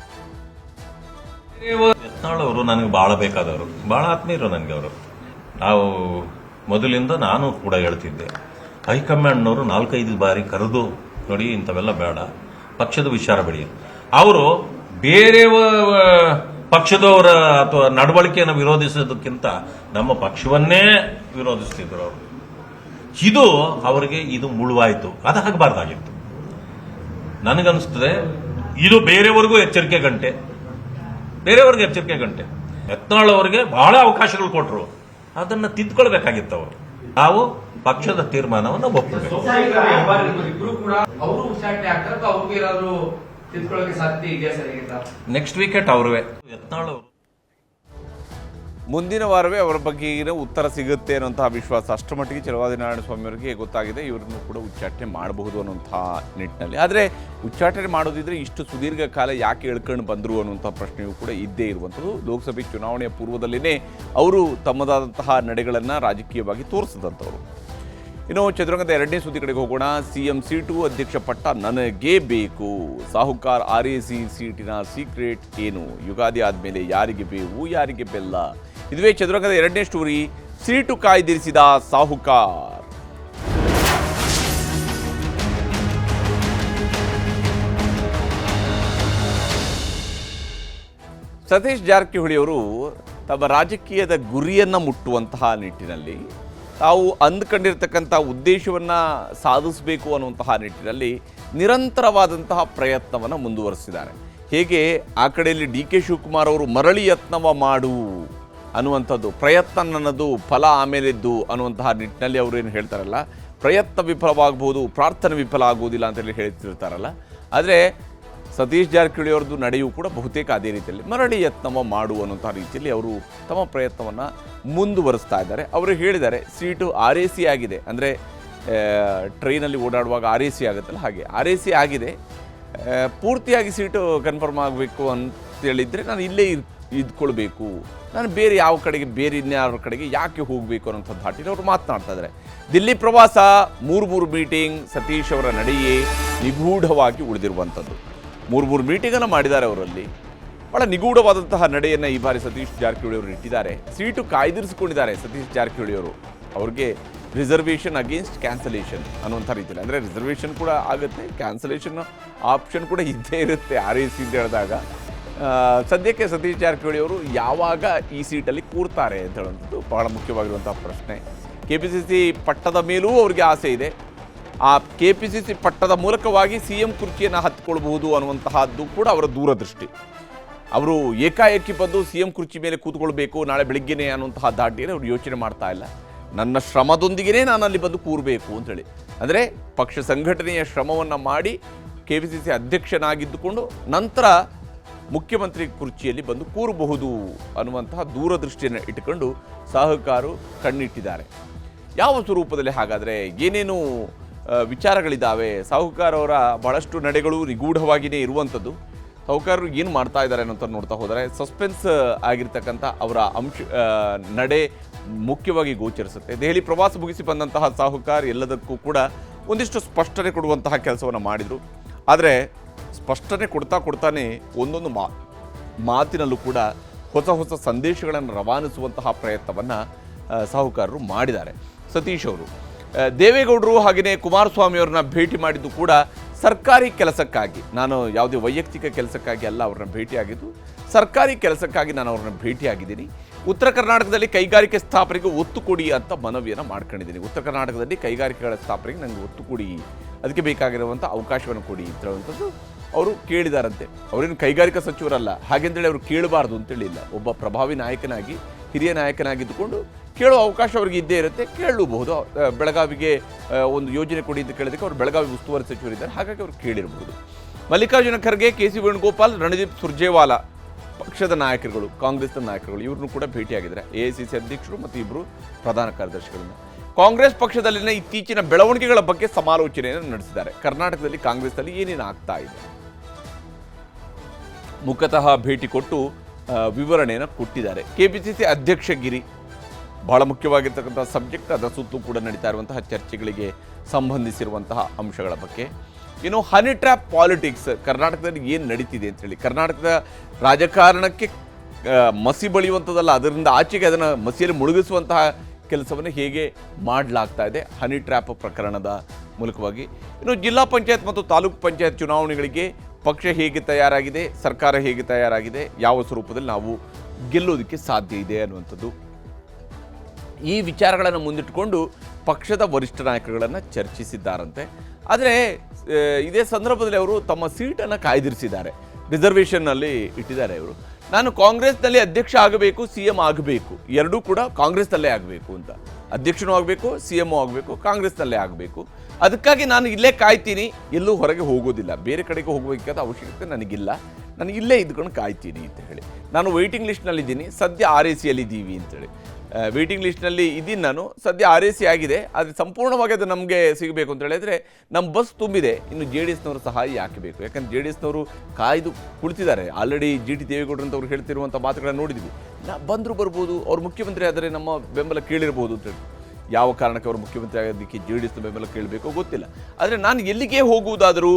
ಯತ್ನಾಳ್ ಅವರು ನನಗೆ ಬಹಳ ಬೇಕಾದವರು, ಬಹಳ ಆತ್ಮೀಯರು ನನಗೆ ಅವರು. ನಾವು ಮೊದಲಿಂದ ನಾನು ಕೂಡ ಹೇಳ್ತಿದ್ದೆ, ಹೈಕಮಾಂಡ್ನವರು 4-5 ಬಾರಿ ಕರೆದು ನೋಡಿ ಇಂಥವೆಲ್ಲ ಬೇಡ, ಪಕ್ಷದ ವಿಚಾರ ಬಿಡಿ. ಅವರು ಬೇರೆ ಪಕ್ಷದವರ ಅಥವಾ ನಡವಳಿಕೆಯನ್ನು ವಿರೋಧಿಸೋದಕ್ಕಿಂತ ನಮ್ಮ ಪಕ್ಷವನ್ನೇ ವಿರೋಧಿಸ್ತಿದ್ರು ಅವರು. ಇದು ಅವರಿಗೆ ಇದು ಮುಳುವಾಯಿತು, ಅದು ಆಗಬಾರ್ದಾಗಿತ್ತು. ನನಗನ್ನಿಸ್ತದೆ ಇದು ಬೇರೆಯವರಿಗೂ ಎಚ್ಚರಿಕೆ ಗಂಟೆ, ಬೇರೆಯವ್ರಿಗೆ ಎಚ್ಚರಿಕೆ ಗಂಟೆ. ಯತ್ನಾಳ್ ಅವರಿಗೆ ಬಹಳ ಅವಕಾಶಗಳು ಕೊಟ್ಟರು, ಅದನ್ನ ತಿದ್ಕೊಳ್ಬೇಕಾಗಿತ್ತು ಅವರು. ನಾವು ಪಕ್ಷದ ತೀರ್ಮಾನವನ್ನು ಒಪ್ಪಬೇಕು. ನೆಕ್ಸ್ಟ್ ವಿಕೆಟ್ ಅವ್ರವೇ, ಯತ್ನಾಳ್ ಅವರು. ಮುಂದಿನ ವಾರವೇ ಅವರ ಬಗ್ಗೆ ಉತ್ತರ ಸಿಗುತ್ತೆ ಅನ್ನುವಂತಹ ವಿಶ್ವಾಸ ಅಷ್ಟರ ಮಟ್ಟಿಗೆ ಛಲವಾದಿ ನಾರಾಯಣಸ್ವಾಮಿ ಅವರಿಗೆ ಗೊತ್ತಾಗಿದೆ. ಇವರನ್ನು ಕೂಡ ಉಚ್ಚಾಟನೆ ಮಾಡಬಹುದು ಅನ್ನುವಂತಹ ನಿಟ್ಟಿನಲ್ಲಿ. ಆದರೆ ಉಚ್ಚಾಟನೆ ಮಾಡೋದಿದ್ರೆ ಇಷ್ಟು ಸುದೀರ್ಘ ಕಾಲ ಯಾಕೆ ಎಳ್ಕೊಂಡು ಬಂದರು ಅನ್ನುವಂಥ ಪ್ರಶ್ನೆಯೂ ಕೂಡ ಇದ್ದೇ ಇರುವಂಥದ್ದು. ಲೋಕಸಭೆ ಚುನಾವಣೆಯ ಪೂರ್ವದಲ್ಲಿನೇ ಅವರು ತಮ್ಮದಾದಂತಹ ನಡೆಗಳನ್ನು ರಾಜಕೀಯವಾಗಿ ತೋರಿಸಿದಂಥವ್ರು. ಇನ್ನು ಚದುರಂಗದ ಎರಡನೇ ಸುದ್ದಿ ಕಡೆಗೆ ಹೋಗೋಣ. ಸಿಎಂ ಸೀಟು ಅಧ್ಯಕ್ಷ ಪಟ್ಟ ನನಗೇ ಬೇಕು. ಸಾಹುಕಾರ್ RAC ಸೀಟಿನ ಸೀಕ್ರೆಟ್ ಏನು? ಯುಗಾದಿ ಆದಮೇಲೆ ಯಾರಿಗೆ ಬೇವು ಯಾರಿಗೆ ಬೆಲ್ಲ? ಇದುವೇ ಚದುರಂಗದ ಎರಡನೇ ಸ್ಟೋರಿ. ಸೀಟು ಕಾಯ್ದಿರಿಸಿದ ಸಾಹುಕಾರ್. ಸತೀಶ್ ಜಾರಕಿಹೊಳಿ ಅವರು ತಮ್ಮ ರಾಜಕೀಯದ ಗುರಿಯನ್ನು ಮುಟ್ಟುವಂತಹ ನಿಟ್ಟಿನಲ್ಲಿ, ತಾವು ಅಂದುಕೊಂಡಿರ್ತಕ್ಕಂಥ ಉದ್ದೇಶವನ್ನು ಸಾಧಿಸಬೇಕು ಅನ್ನುವಂತಹ ನಿಟ್ಟಿನಲ್ಲಿ ನಿರಂತರವಾದಂತಹ ಪ್ರಯತ್ನವನ್ನು ಮುಂದುವರಿಸಿದ್ದಾರೆ. ಹೇಗೆ ಆ ಕಡೆಯಲ್ಲಿ DK ಶಿವಕುಮಾರ್ ಅವರು ಮರಳಿ ಯತ್ನವ ಮಾಡು ಅನ್ನುವಂಥದ್ದು, ಪ್ರಯತ್ನ ನನ್ನದು ಫಲ ಆಮೇಲೆದ್ದು ಅನ್ನುವಂತಹ ನಿಟ್ಟಿನಲ್ಲಿ ಅವರೇನು ಹೇಳ್ತಾರಲ್ಲ, ಪ್ರಯತ್ನ ವಿಫಲವಾಗಬಹುದು, ಪ್ರಾರ್ಥನೆ ವಿಫಲ ಆಗುವುದಿಲ್ಲ ಅಂತೇಳಿ ಹೇಳ್ತಿರ್ತಾರಲ್ಲ. ಆದರೆ ಸತೀಶ್ ಜಾರಕಿಹೊಳಿ ಅವ್ರದ್ದು ನಡೆಯೂ ಕೂಡ ಬಹುತೇಕ ಅದೇ ರೀತಿಯಲ್ಲಿ ಮರಳಿ ಯತ್ನವ ಮಾಡು ಅನ್ನುವಂಥ ರೀತಿಯಲ್ಲಿ ಅವರು ತಮ್ಮ ಪ್ರಯತ್ನವನ್ನು ಮುಂದುವರಿಸ್ತಾ ಇದ್ದಾರೆ. ಅವರು ಹೇಳಿದ್ದಾರೆ ಸೀಟು RAC ಆಗಿದೆ, ಅಂದರೆ ಟ್ರೈನಲ್ಲಿ ಓಡಾಡುವಾಗ RAC ಆಗುತ್ತಲ್ಲ ಹಾಗೆ RAC ಆಗಿದೆ, ಪೂರ್ತಿಯಾಗಿ ಸೀಟು ಕನ್ಫರ್ಮ್ ಆಗಬೇಕು ಅಂತೇಳಿದರೆ ನಾನು ಇಲ್ಲೇ ಇದ್ಕೊಳ್ಬೇಕು, ನಾನು ಬೇರೆ ಯಾವ ಕಡೆಗೆ ಬೇರೆ ಇನ್ಯಾರ ಕಡೆಗೆ ಯಾಕೆ ಹೋಗಬೇಕು ಅನ್ನೋಂಥ ಧಾಟಿನ ಅವರು ಮಾತನಾಡ್ತಾ ಇದ್ದಾರೆ. ದಿಲ್ಲಿ ಪ್ರವಾಸ, ಮೂರು ಮೀಟಿಂಗ್, ಸತೀಶ್ ಅವರ ನಡೆಯೇ ನಿಗೂಢವಾಗಿ ಉಳಿದಿರುವಂಥದ್ದು. ಮೂರು ಮೀಟಿಂಗನ್ನು ಮಾಡಿದ್ದಾರೆ ಅವರಲ್ಲಿ. ಭಾಳ ನಿಗೂಢವಾದಂತಹ ನಡೆಯನ್ನು ಈ ಬಾರಿ ಸತೀಶ್ ಜಾರಕಿಹೊಳಿ ಅವರು ಇಟ್ಟಿದ್ದಾರೆ. ಸೀಟು ಕಾಯ್ದಿರಿಸಿಕೊಂಡಿದ್ದಾರೆ ಸತೀಶ್ ಜಾರಕಿಹೊಳಿ ಅವರು. ಅವ್ರಿಗೆ ರಿಸರ್ವೇಷನ್ ಅಗೇನ್ಸ್ಟ್ ಕ್ಯಾನ್ಸಲೇಷನ್ ಅನ್ನುವಂಥ ರೀತಿಯಲ್ಲಿ, ಅಂದರೆ ರಿಸರ್ವೇಷನ್ ಕೂಡ ಆಗುತ್ತೆ, ಕ್ಯಾನ್ಸಲೇಷನ್ ಆಪ್ಷನ್ ಕೂಡ ಇದ್ದೇ ಇರುತ್ತೆ RAC ಅಂತ ಹೇಳಿದಾಗ. ಸದ್ಯಕ್ಕೆ ಸತೀಶ್ ಜಾರಕಿಹೊಳಿ ಅವರು ಯಾವಾಗ ಈ ಸೀಟಲ್ಲಿ ಕೂರ್ತಾರೆ ಅಂತ ಹೇಳುವಂಥದ್ದು ಬಹಳ ಮುಖ್ಯವಾಗಿರುವಂಥ ಪ್ರಶ್ನೆ. KPCC ಪಟ್ಟದ ಮೇಲೂ ಅವ್ರಿಗೆ ಆಸೆ ಇದೆ. ಆ KPCC ಪಟ್ಟದ ಮೂಲಕವಾಗಿ CM ಕುರ್ಚಿಯನ್ನು ಹತ್ತಿಕೊಳ್ಬಹುದು ಅನ್ನುವಂತಹದ್ದು ಕೂಡ ಅವರ ದೂರದೃಷ್ಟಿ. ಅವರು ಏಕಾಏಕಿ ಬಂದು CM ಕುರ್ಚಿ ಮೇಲೆ ಕೂತ್ಕೊಳ್ಬೇಕು ನಾಳೆ ಬೆಳಿಗ್ಗೆನೇ ಅನ್ನುವಂತಹ ದಾಟಿಯಲ್ಲಿ ಅವರು ಯೋಚನೆ ಮಾಡ್ತಾ ಇಲ್ಲ. ನನ್ನ ಶ್ರಮದೊಂದಿಗೆ ನಾನು ಅಲ್ಲಿ ಬಂದು ಕೂರಬೇಕು ಅಂತೇಳಿ, ಅಂದರೆ ಪಕ್ಷ ಸಂಘಟನೆಯ ಶ್ರಮವನ್ನು ಮಾಡಿ KPCC ಅಧ್ಯಕ್ಷನಾಗಿದ್ದುಕೊಂಡು ನಂತರ ಮುಖ್ಯಮಂತ್ರಿ ಕುರ್ಚಿಯಲ್ಲಿ ಬಂದು ಕೂರಬಹುದು ಅನ್ನುವಂತಹ ದೂರದೃಷ್ಟಿಯನ್ನು ಇಟ್ಟುಕೊಂಡು ಸಾಹುಕಾರು ಕಣ್ಣಿಟ್ಟಿದ್ದಾರೆ. ಯಾವ ಸ್ವರೂಪದಲ್ಲಿ ಹಾಗಾದರೆ ಏನೇನು ವಿಚಾರಗಳಿದ್ದಾವೆ? ಸಾಹುಕಾರ್ ಅವರ ಬಹಳಷ್ಟು ನಡೆಗಳು ನಿಗೂಢವಾಗಿಯೇ ಇರುವಂಥದ್ದು. ಸಾಹುಕಾರರು ಏನು ಮಾಡ್ತಾ ಇದ್ದಾರೆ ಅನ್ನೋಂಥ ನೋಡ್ತಾ ಹೋದರೆ ಸಸ್ಪೆನ್ಸ್ ಆಗಿರ್ತಕ್ಕಂಥ ಅವರ ನಡೆ ಮುಖ್ಯವಾಗಿ ಗೋಚರಿಸುತ್ತೆ. ದೆಹಲಿ ಪ್ರವಾಸ ಮುಗಿಸಿ ಬಂದಂತಹ ಸಾಹುಕಾರ್ ಎಲ್ಲದಕ್ಕೂ ಕೂಡ ಒಂದಿಷ್ಟು ಸ್ಪಷ್ಟನೆ ಕೊಡುವಂತಹ ಕೆಲಸವನ್ನು ಮಾಡಿದರು. ಆದರೆ ಸ್ಪಷ್ಟನೆ ಕೊಡ್ತಾನೆ ಒಂದೊಂದು ಮಾತಿನಲ್ಲೂ ಕೂಡ ಹೊಸ ಸಂದೇಶಗಳನ್ನು ರವಾನಿಸುವಂತಹ ಪ್ರಯತ್ನವನ್ನು ಸಾಹುಕಾರರು ಮಾಡಿದ್ದಾರೆ. ಸತೀಶ್ ಅವರು ದೇವೇಗೌಡರು ಹಾಗೆಯೇ ಕುಮಾರಸ್ವಾಮಿ ಅವ್ರನ್ನ ಭೇಟಿ ಮಾಡಿದ್ದು ಕೂಡ ಸರ್ಕಾರಿ ಕೆಲಸಕ್ಕಾಗಿ, ನಾನು ಯಾವುದೇ ವೈಯಕ್ತಿಕ ಕೆಲಸಕ್ಕಾಗಿ ಅಲ್ಲ ಅವ್ರನ್ನ ಭೇಟಿಯಾಗಿದ್ದು, ಸರ್ಕಾರಿ ಕೆಲಸಕ್ಕಾಗಿ ನಾನು ಅವ್ರನ್ನ ಭೇಟಿಯಾಗಿದ್ದೀನಿ. ಉತ್ತರ ಕರ್ನಾಟಕದಲ್ಲಿ ಕೈಗಾರಿಕೆ ಸ್ಥಾಪನೆಗೆ ಒತ್ತು ಕೊಡಿ ಅಂತ ಮನವಿಯನ್ನು ಮಾಡ್ಕೊಂಡಿದ್ದೀನಿ. ಉತ್ತರ ಕರ್ನಾಟಕದಲ್ಲಿ ಕೈಗಾರಿಕೆಗಳ ಸ್ಥಾಪನೆಗೆ ನನಗೆ ಒತ್ತು ಕೊಡಿ, ಅದಕ್ಕೆ ಬೇಕಾಗಿರುವಂಥ ಅವಕಾಶವನ್ನು ಕೊಡಿ ಅಂತ ಹೇಳುವಂಥದ್ದು ಅವರು ಕೇಳಿದಾರಂತೆ. ಅವರೇನು ಕೈಗಾರಿಕಾ ಸಚಿವರಲ್ಲ, ಹಾಗೆಂದೇಳಿ ಅವರು ಕೇಳಬಾರ್ದು ಅಂತೇಳಿಲ್ಲ. ಒಬ್ಬ ಪ್ರಭಾವಿ ನಾಯಕನಾಗಿ, ಹಿರಿಯ ನಾಯಕನಾಗಿದ್ದುಕೊಂಡು ಕೇಳೋ ಅವಕಾಶ ಅವ್ರಿಗೆ ಇದ್ದೇ ಇರುತ್ತೆ, ಕೇಳಬಹುದು. ಬೆಳಗಾವಿಗೆ ಒಂದು ಯೋಜನೆ ಕೊಡಿ ಅಂತ ಕೇಳಿದಕ್ಕೆ ಅವರು ಬೆಳಗಾವಿ ಉಸ್ತುವಾರಿ ಸಚಿವರಿದ್ದಾರೆ, ಹಾಗಾಗಿ ಅವರು ಕೇಳಿರಬಹುದು. ಮಲ್ಲಿಕಾರ್ಜುನ ಖರ್ಗೆ, KC ವೇಣುಗೋಪಾಲ್, ರಣದೀಪ್ ಸುರ್ಜೇವಾಲಾ ಪಕ್ಷದ ನಾಯಕರುಗಳು, ಕಾಂಗ್ರೆಸ್ನ ನಾಯಕರುಗಳು ಇವ್ರನ್ನೂ ಕೂಡ ಭೇಟಿಯಾಗಿದ್ದಾರೆ. AICC ಅಧ್ಯಕ್ಷರು ಮತ್ತು ಇಬ್ಬರು ಪ್ರಧಾನ ಕಾರ್ಯದರ್ಶಿಗಳನ್ನು. ಕಾಂಗ್ರೆಸ್ ಪಕ್ಷದಲ್ಲಿನ ಇತ್ತೀಚಿನ ಬೆಳವಣಿಗೆಗಳ ಬಗ್ಗೆ ಸಮಾಲೋಚನೆಯನ್ನು ನಡೆಸಿದ್ದಾರೆ. ಕರ್ನಾಟಕದಲ್ಲಿ ಕಾಂಗ್ರೆಸ್ನಲ್ಲಿ ಏನೇನು ಆಗ್ತಾ ಇದೆ, ಮುಖತಃ ಭೇಟಿ ಕೊಟ್ಟು ವಿವರಣೆಯನ್ನು ಕೊಟ್ಟಿದ್ದಾರೆ. KPCC ಅಧ್ಯಕ್ಷಗಿರಿ ಬಹಳ ಮುಖ್ಯವಾಗಿರ್ತಕ್ಕಂಥ ಸಬ್ಜೆಕ್ಟ್, ಅದರ ಸುತ್ತಲೂ ಕೂಡ ನಡೀತಾ ಇರುವಂತಹ ಚರ್ಚೆಗಳಿಗೆ ಸಂಬಂಧಿಸಿರುವಂತಹ ಅಂಶಗಳ ಬಗ್ಗೆ. ಇನ್ನು ಹನಿ ಟ್ರ್ಯಾಪ್ ಪಾಲಿಟಿಕ್ಸ್ ಕರ್ನಾಟಕದಲ್ಲಿ ಏನು ನಡೀತಿದೆ ಅಂತೇಳಿ, ಕರ್ನಾಟಕದ ರಾಜಕಾರಣಕ್ಕೆ ಮಸಿ ಬಳಿಯುವಂಥದ್ದಲ್ಲ, ಅದರಿಂದ ಆಚೆಗೆ ಅದನ್ನು ಮಸಿಯಲ್ಲಿ ಮುಳುಗಿಸುವಂತಹ ಕೆಲಸವನ್ನು ಹೇಗೆ ಮಾಡಲಾಗ್ತಾ ಇದೆ ಹನಿ ಟ್ರ್ಯಾಪ್ ಪ್ರಕರಣದ ಮೂಲಕವಾಗಿ. ಇನ್ನು ಜಿಲ್ಲಾ ಪಂಚಾಯತ್ ಮತ್ತು ತಾಲೂಕು ಪಂಚಾಯತ್ ಚುನಾವಣೆಗಳಿಗೆ ಪಕ್ಷ ಹೇಗೆ ತಯಾರಾಗಿದೆ, ಸರ್ಕಾರ ಹೇಗೆ ತಯಾರಾಗಿದೆ, ಯಾವ ಸ್ವರೂಪದಲ್ಲಿ ನಾವು ಗೆಲ್ಲೋದಕ್ಕೆ ಸಾಧ್ಯ ಇದೆ ಅನ್ನುವಂಥದ್ದು, ಈ ವಿಚಾರಗಳನ್ನು ಮುಂದಿಟ್ಟುಕೊಂಡು ಪಕ್ಷದ ವರಿಷ್ಠ ನಾಯಕರುಗಳನ್ನು ಚರ್ಚಿಸಿದ್ದಾರಂತೆ. ಆದರೆ ಇದೇ ಸಂದರ್ಭದಲ್ಲಿ ಅವರು ತಮ್ಮ ಸೀಟನ್ನು ಕಾಯ್ದಿರಿಸಿದ್ದಾರೆ, ರಿಸರ್ವೇಷನ್ನಲ್ಲಿ ಇಟ್ಟಿದ್ದಾರೆ. ಅವರು ನಾನು ಕಾಂಗ್ರೆಸ್ನಲ್ಲಿ ಅಧ್ಯಕ್ಷ ಆಗಬೇಕು, CM ಆಗಬೇಕು, ಎರಡೂ ಕೂಡ ಕಾಂಗ್ರೆಸ್ನಲ್ಲೇ ಆಗಬೇಕು ಅಂತ, ಅಧ್ಯಕ್ಷನೂ ಆಗಬೇಕು, CM ಆಗಬೇಕು, ಕಾಂಗ್ರೆಸ್ನಲ್ಲೇ ಆಗಬೇಕು. ಅದಕ್ಕಾಗಿ ನಾನು ಇಲ್ಲೇ ಕಾಯ್ತೀನಿ, ಎಲ್ಲೂ ಹೊರಗೆ ಹೋಗೋದಿಲ್ಲ, ಬೇರೆ ಕಡೆಗೆ ಹೋಗಬೇಕಾದ ಅವಶ್ಯಕತೆ ನನಗಿಲ್ಲ, ನಾನು ಇಲ್ಲೇ ಇದ್ಕೊಂಡು ಕಾಯ್ತೀನಿ ಅಂತ ಹೇಳಿ. ನಾನು ವೆಯ್ಟಿಂಗ್ ಲಿಸ್ಟ್ನಲ್ಲಿದ್ದೀನಿ, ಸದ್ಯ RACಯಲ್ಲಿದ್ದೀವಿ ಅಂತೇಳಿ. ವೇಟಿಂಗ್ ಲಿಸ್ಟ್ನಲ್ಲಿ ಇದ್ದೀನಿ ನಾನು, ಸದ್ಯ RAC ಆಗಿದೆ, ಆದರೆ ಸಂಪೂರ್ಣವಾಗಿ ಅದು ನಮಗೆ ಸಿಗಬೇಕು ಅಂತ ಹೇಳಿದರೆ ನಮ್ಮ ಬಸ್ ತುಂಬಿದೆ, ಇನ್ನು JDSನವರು ಸಹಾಯ ಯಾಕೆ ಬೇಕು? ಯಾಕಂದರೆ JDSನವರು ಕಾಯ್ದು ಕುಳಿತಿದ್ದಾರೆ. ಆಲ್ರೆಡಿ GT ದೇವೇಗೌಡರು ಅಂತ ಅವ್ರು ಹೇಳ್ತಿರುವಂಥ ಮಾತುಗಳನ್ನು ನೋಡಿದ್ವಿ. ಬಂದರೂ ಬರ್ಬೋದು, ಅವ್ರು ಮುಖ್ಯಮಂತ್ರಿ ಆದರೆ ನಮ್ಮ ಬೆಂಬಲ ಕೇಳಿರ್ಬೋದು ಅಂತೇಳಿ. ಯಾವ ಕಾರಣಕ್ಕೆ ಅವರು ಮುಖ್ಯಮಂತ್ರಿ ಆಗೋದಕ್ಕೆ JDS ಬೆಂಬಲ ಕೇಳಬೇಕೋ ಗೊತ್ತಿಲ್ಲ. ಆದರೆ ನಾನು ಎಲ್ಲಿಗೆ ಹೋಗುವುದಾದರೂ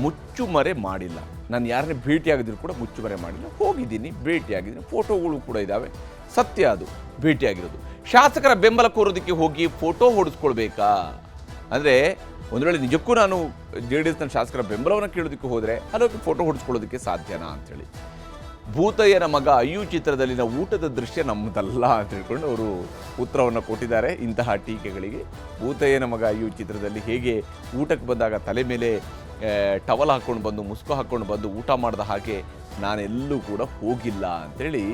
ಮುಚ್ಚುಮರೆ ಮಾಡಿಲ್ಲ. ನಾನು ಯಾರನ್ನೇ ಭೇಟಿಯಾಗಿದ್ರು ಕೂಡ ಮುಚ್ಚುಮರೆ ಮಾಡಿಲ್ಲ. ಹೋಗಿದ್ದೀನಿ, ಭೇಟಿಯಾಗಿದ್ದೀನಿ, ಫೋಟೋಗಳು ಕೂಡ ಇದ್ದಾವೆ. ಸತ್ಯ ಅದು, ಭೇಟಿಯಾಗಿರೋದು. ಶಾಸಕರ ಬೆಂಬಲ ಕೋರೋದಕ್ಕೆ ಹೋಗಿ ಫೋಟೋ ಹೊಡೆಸ್ಕೊಳ್ಬೇಕಾ? ಅಂದರೆ ಒಂದು ವೇಳೆ ನಿಜಕ್ಕೂ ನಾನು JDSನ ಶಾಸಕರ ಬೆಂಬಲವನ್ನು ಕೇಳೋದಕ್ಕೆ ಹೋದರೆ ಅಲ್ಲೋಗಿ ಫೋಟೋ ಹೊಡೆಸ್ಕೊಳ್ಳೋದಕ್ಕೆ ಸಾಧ್ಯನಾ ಅಂಥೇಳಿ. ಭೂತಯ್ಯನ ಮಗ ಅಯ್ಯು ಚಿತ್ರದಲ್ಲಿನ ಊಟದ ದೃಶ್ಯ ನಮ್ಮದಲ್ಲ ಅಂತ ಹೇಳ್ಕೊಂಡು ಅವರು ಉತ್ತರವನ್ನು ಕೊಟ್ಟಿದ್ದಾರೆ ಇಂತಹ ಟೀಕೆಗಳಿಗೆ. ಭೂತಯ್ಯನ ಮಗ ಅಯ್ಯು ಚಿತ್ರದಲ್ಲಿ ಹೇಗೆ ಊಟಕ್ಕೆ ಬಂದಾಗ ತಲೆ ಮೇಲೆ ಟವಲ್ ಹಾಕ್ಕೊಂಡು ಬಂದು ಮುಸ್ಕು ಹಾಕ್ಕೊಂಡು ಬಂದು ಊಟ ಮಾಡಿದ ಹಾಗೆ ನಾನೆಲ್ಲೂ ಕೂಡ ಹೋಗಿಲ್ಲ ಅಂಥೇಳಿ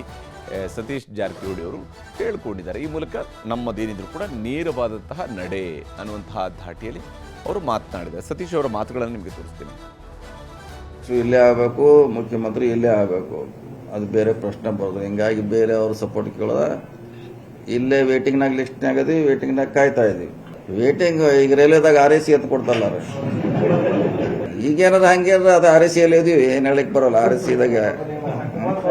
ಸತೀಶ್ ಜಾರಕಿಹೊಳಿ ಅವರು ಹೇಳ್ಕೊಂಡಿದ್ದಾರೆ. ಈ ಮೂಲಕ ನಮ್ಮದೇನಿದ್ರು ಕೂಡ ನೇರವಾದಂತಹ ನಡೆ ಅನ್ನುವಂತಹ ಧಾಟಿಯಲ್ಲಿ ಅವರು ಮಾತನಾಡಿದ್ದಾರೆ. ಸತೀಶ್ ಅವರ ಮಾತುಗಳನ್ನು ನಿಮಗೆ ತೋರಿಸ್ತೀನಿ. ಇಲ್ಲೇ ಆಗಬೇಕು, ಮುಖ್ಯಮಂತ್ರಿ ಇಲ್ಲೇ ಆಗಬೇಕು, ಅದು ಬೇರೆ ಪ್ರಶ್ನೆ ಬರೋದು. ಹಿಂಗಾಗಿ ಬೇರೆ ಅವ್ರ ಸಪೋರ್ಟ್ ಕೇಳೋದ ಇಲ್ಲೇ ವೇಟಿಂಗ್ನಾಗ ಲಿಸ್ಟ್ನಾಗ ಅದೀವಿ, ವೇಟಿಂಗ್ನಾಗ ಕಾಯ್ತಾ ಇದೀವಿ. ವೇಟಿಂಗ್ ಈಗ ರೈಲ್ವೆದಾಗ RAC ಅಂತ ಕೊಡ್ತಲ್ಲ, ಈಗೇನಾರ ಹಂಗೆ ಅದು RAC ಅಲ್ಲಿ ಇದೀವಿ, ಏನ್ ಹೇಳಕ್ ಬರೋಲ್ಲ. RACದಾಗ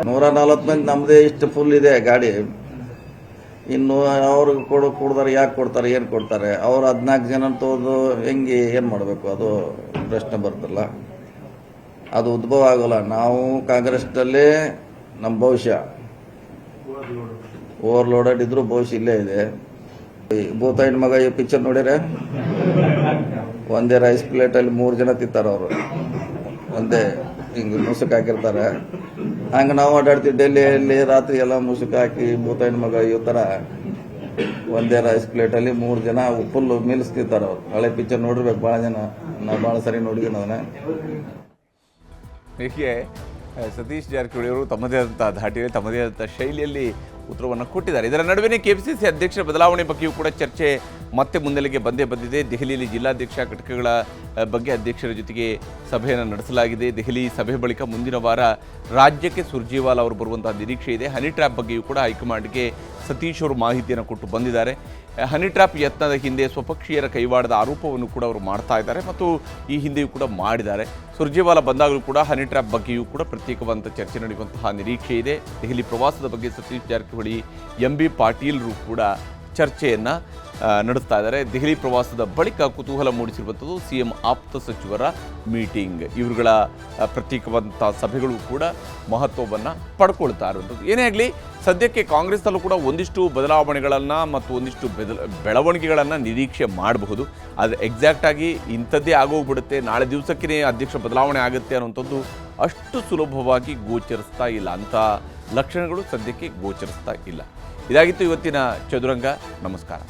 140 ಮಂದಿ ನಮ್ದೇ ಇಷ್ಟು ಫುಲ್ ಇದೆ ಗಾಡಿ. ಇನ್ನು ಅವ್ರಿಗೆ ಕೊಡ್ತಾರೆ, ಯಾಕೆ ಕೊಡ್ತಾರೆ, ಏನು ಕೊಡ್ತಾರೆ? ಅವ್ರು 14 ಜನ ತೋದು ಹೆಂಗೆ ಏನು ಮಾಡಬೇಕು? ಅದು ಪ್ರಶ್ನೆ ಬರ್ತಲ್ಲ, ಅದು ಉದ್ಭವ ಆಗೋಲ್ಲ. ನಾವು ಕಾಂಗ್ರೆಸ್ನಲ್ಲೇ ನಮ್ಮ ಭವಿಷ್ಯ ಓವರ್ಲೋಡೆಡ್ ಇದ್ರು ಭವಿಷ್ಯ ಇಲ್ಲೇ ಇದೆ. ಭೂತಾಯಿನ ಮಗ ಈ ಪಿಕ್ಚರ್ ನೋಡಿದ್ರೆ ಒಂದೇ ರೈಸ್ ಪ್ಲೇಟಲ್ಲಿ 3 ಜನ ತಿಂತಾರೆ ಅವರು, ಒಂದೇ ಹಿಂಗೆ ಮುಸುಕ್ ಹಾಕಿರ್ತಾರೆ. ಹಂಗೆ ನಾವು ಅಡ್ಡಾಡ್ತೀವಿ ಡೆಲ್ಲಿಯಲ್ಲಿ, ರಾತ್ರಿ ಎಲ್ಲ ಮುಸುಕ್ ಹಾಕಿ ಭೂತಾಯಿನ ಮಗ ಈ ಥರ ಒಂದೇ ರೈಸ್ ಪ್ಲೇಟಲ್ಲಿ 3 ಜನ ಫುಲ್ ಮೀಲ್ಸ್ ತಿಂತಾರೆ ಅವ್ರು. ಹಳೆ ಪಿಕ್ಚರ್ ನೋಡಿರ್ಬೇಕು ಭಾಳ ಜನ, ನಾವು ಭಾಳ ಸರಿ ನೋಡಿದ್ದೀನಿ ಅದನ್ನ. ಹೀಗೆ ಸತೀಶ್ ಜಾರಕಿಹೊಳಿ ಅವರು ತಮ್ಮದೇ ಆದಂಥ ಧಾಟಿಯಲ್ಲಿ ತಮ್ಮದೇ ಆದಂಥ ಶೈಲಿಯಲ್ಲಿ ಉತ್ತರವನ್ನು ಕೊಟ್ಟಿದ್ದಾರೆ. ಇದರ ನಡುವೆ KPCC ಅಧ್ಯಕ್ಷರ ಬದಲಾವಣೆ ಬಗ್ಗೆಯೂ ಕೂಡ ಚರ್ಚೆ ಮತ್ತೆ ಮುನ್ನೆಲೆಗೆ ಬಂದಿದೆ. ದೆಹಲಿಯಲ್ಲಿ ಜಿಲ್ಲಾಧ್ಯಕ್ಷ ಘಟಕಗಳ ಬಗ್ಗೆ ಅಧ್ಯಕ್ಷರ ಜೊತೆಗೆ ಸಭೆಯನ್ನು ನಡೆಸಲಾಗಿದೆ. ದೆಹಲಿ ಸಭೆ ಬಳಿಕ ಮುಂದಿನ ವಾರ ರಾಜ್ಯಕ್ಕೆ ಸುರ್ಜೇವಾಲಾ ಅವರು ಬರುವಂತಹ ನಿರೀಕ್ಷೆ ಇದೆ. ಹನಿ ಟ್ರ್ಯಾಪ್ ಬಗ್ಗೆಯೂ ಕೂಡ ಹೈಕಮಾಂಡ್ಗೆ ಸತೀಶ್ ಅವರು ಮಾಹಿತಿಯನ್ನು ಕೊಟ್ಟು ಬಂದಿದ್ದಾರೆ. ಹನಿ ಟ್ರ್ಯಾಪ್ ಯತ್ನದ ಹಿಂದೆ ಸ್ವಪಕ್ಷೀಯರ ಕೈವಾಡದ ಆರೋಪವನ್ನು ಕೂಡ ಅವರು ಮಾಡ್ತಾ ಇದ್ದಾರೆ ಮತ್ತು ಈ ಹಿಂದೆಯೂ ಕೂಡ ಮಾಡಿದ್ದಾರೆ. ಸುರ್ಜೇವಾಲಾ ಬಂದಾಗಲೂ ಕೂಡ ಹನಿ ಟ್ರ್ಯಾಪ್ ಬಗ್ಗೆಯೂ ಕೂಡ ಪ್ರತ್ಯೇಕವಾದಂಥ ಚರ್ಚೆ ನಡೆಯುವಂತಹ ನಿರೀಕ್ಷೆ ಇದೆ. ದೆಹಲಿ ಪ್ರವಾಸದ ಬಗ್ಗೆ ಸತೀಶ್ ಜಾರಕಿಹೊಳಿ, MB ಪಾಟೀಲ್ರು ಕೂಡ ಚರ್ಚೆಯನ್ನು ನಡೆಸ್ತಾ ಇದ್ದಾರೆ. ದೆಹಲಿ ಪ್ರವಾಸದ ಬಳಿಕ ಕುತೂಹಲ ಮೂಡಿಸಿರುವಂಥದ್ದು CM ಆಪ್ತ ಸಚಿವರ ಮೀಟಿಂಗ್. ಇವರುಗಳ ಪ್ರತ್ಯೇಕವಾದಂಥ ಸಭೆಗಳು ಕೂಡ ಮಹತ್ವವನ್ನು ಪಡ್ಕೊಳ್ತಾ ಇರುವಂಥದ್ದು. ಏನೇ ಆಗಲಿ, ಸದ್ಯಕ್ಕೆ ಕಾಂಗ್ರೆಸ್ನಲ್ಲೂ ಕೂಡ ಒಂದಿಷ್ಟು ಬದಲಾವಣೆಗಳನ್ನು ಮತ್ತು ಒಂದಿಷ್ಟು ಬೆಳವಣಿಗೆಗಳನ್ನು ನಿರೀಕ್ಷೆ ಮಾಡಬಹುದು. ಆದರೆ ಎಕ್ಸಾಕ್ಟಾಗಿ ಇಂಥದ್ದೇ ಆಗೋಗ್ಬಿಡುತ್ತೆ, ನಾಳೆ ದಿವಸಕ್ಕೇ ಅಧ್ಯಕ್ಷ ಬದಲಾವಣೆ ಆಗುತ್ತೆ ಅನ್ನುವಂಥದ್ದು ಅಷ್ಟು ಸುಲಭವಾಗಿ ಗೋಚರಿಸ್ತಾ ಇಲ್ಲ. ಅಂಥ ಲಕ್ಷಣಗಳು ಸದ್ಯಕ್ಕೆ ಗೋಚರಿಸ್ತಾ ಇಲ್ಲ. ಇದಾಗಿತ್ತು ಇವತ್ತಿನ ಚದುರಂಗ. ನಮಸ್ಕಾರ.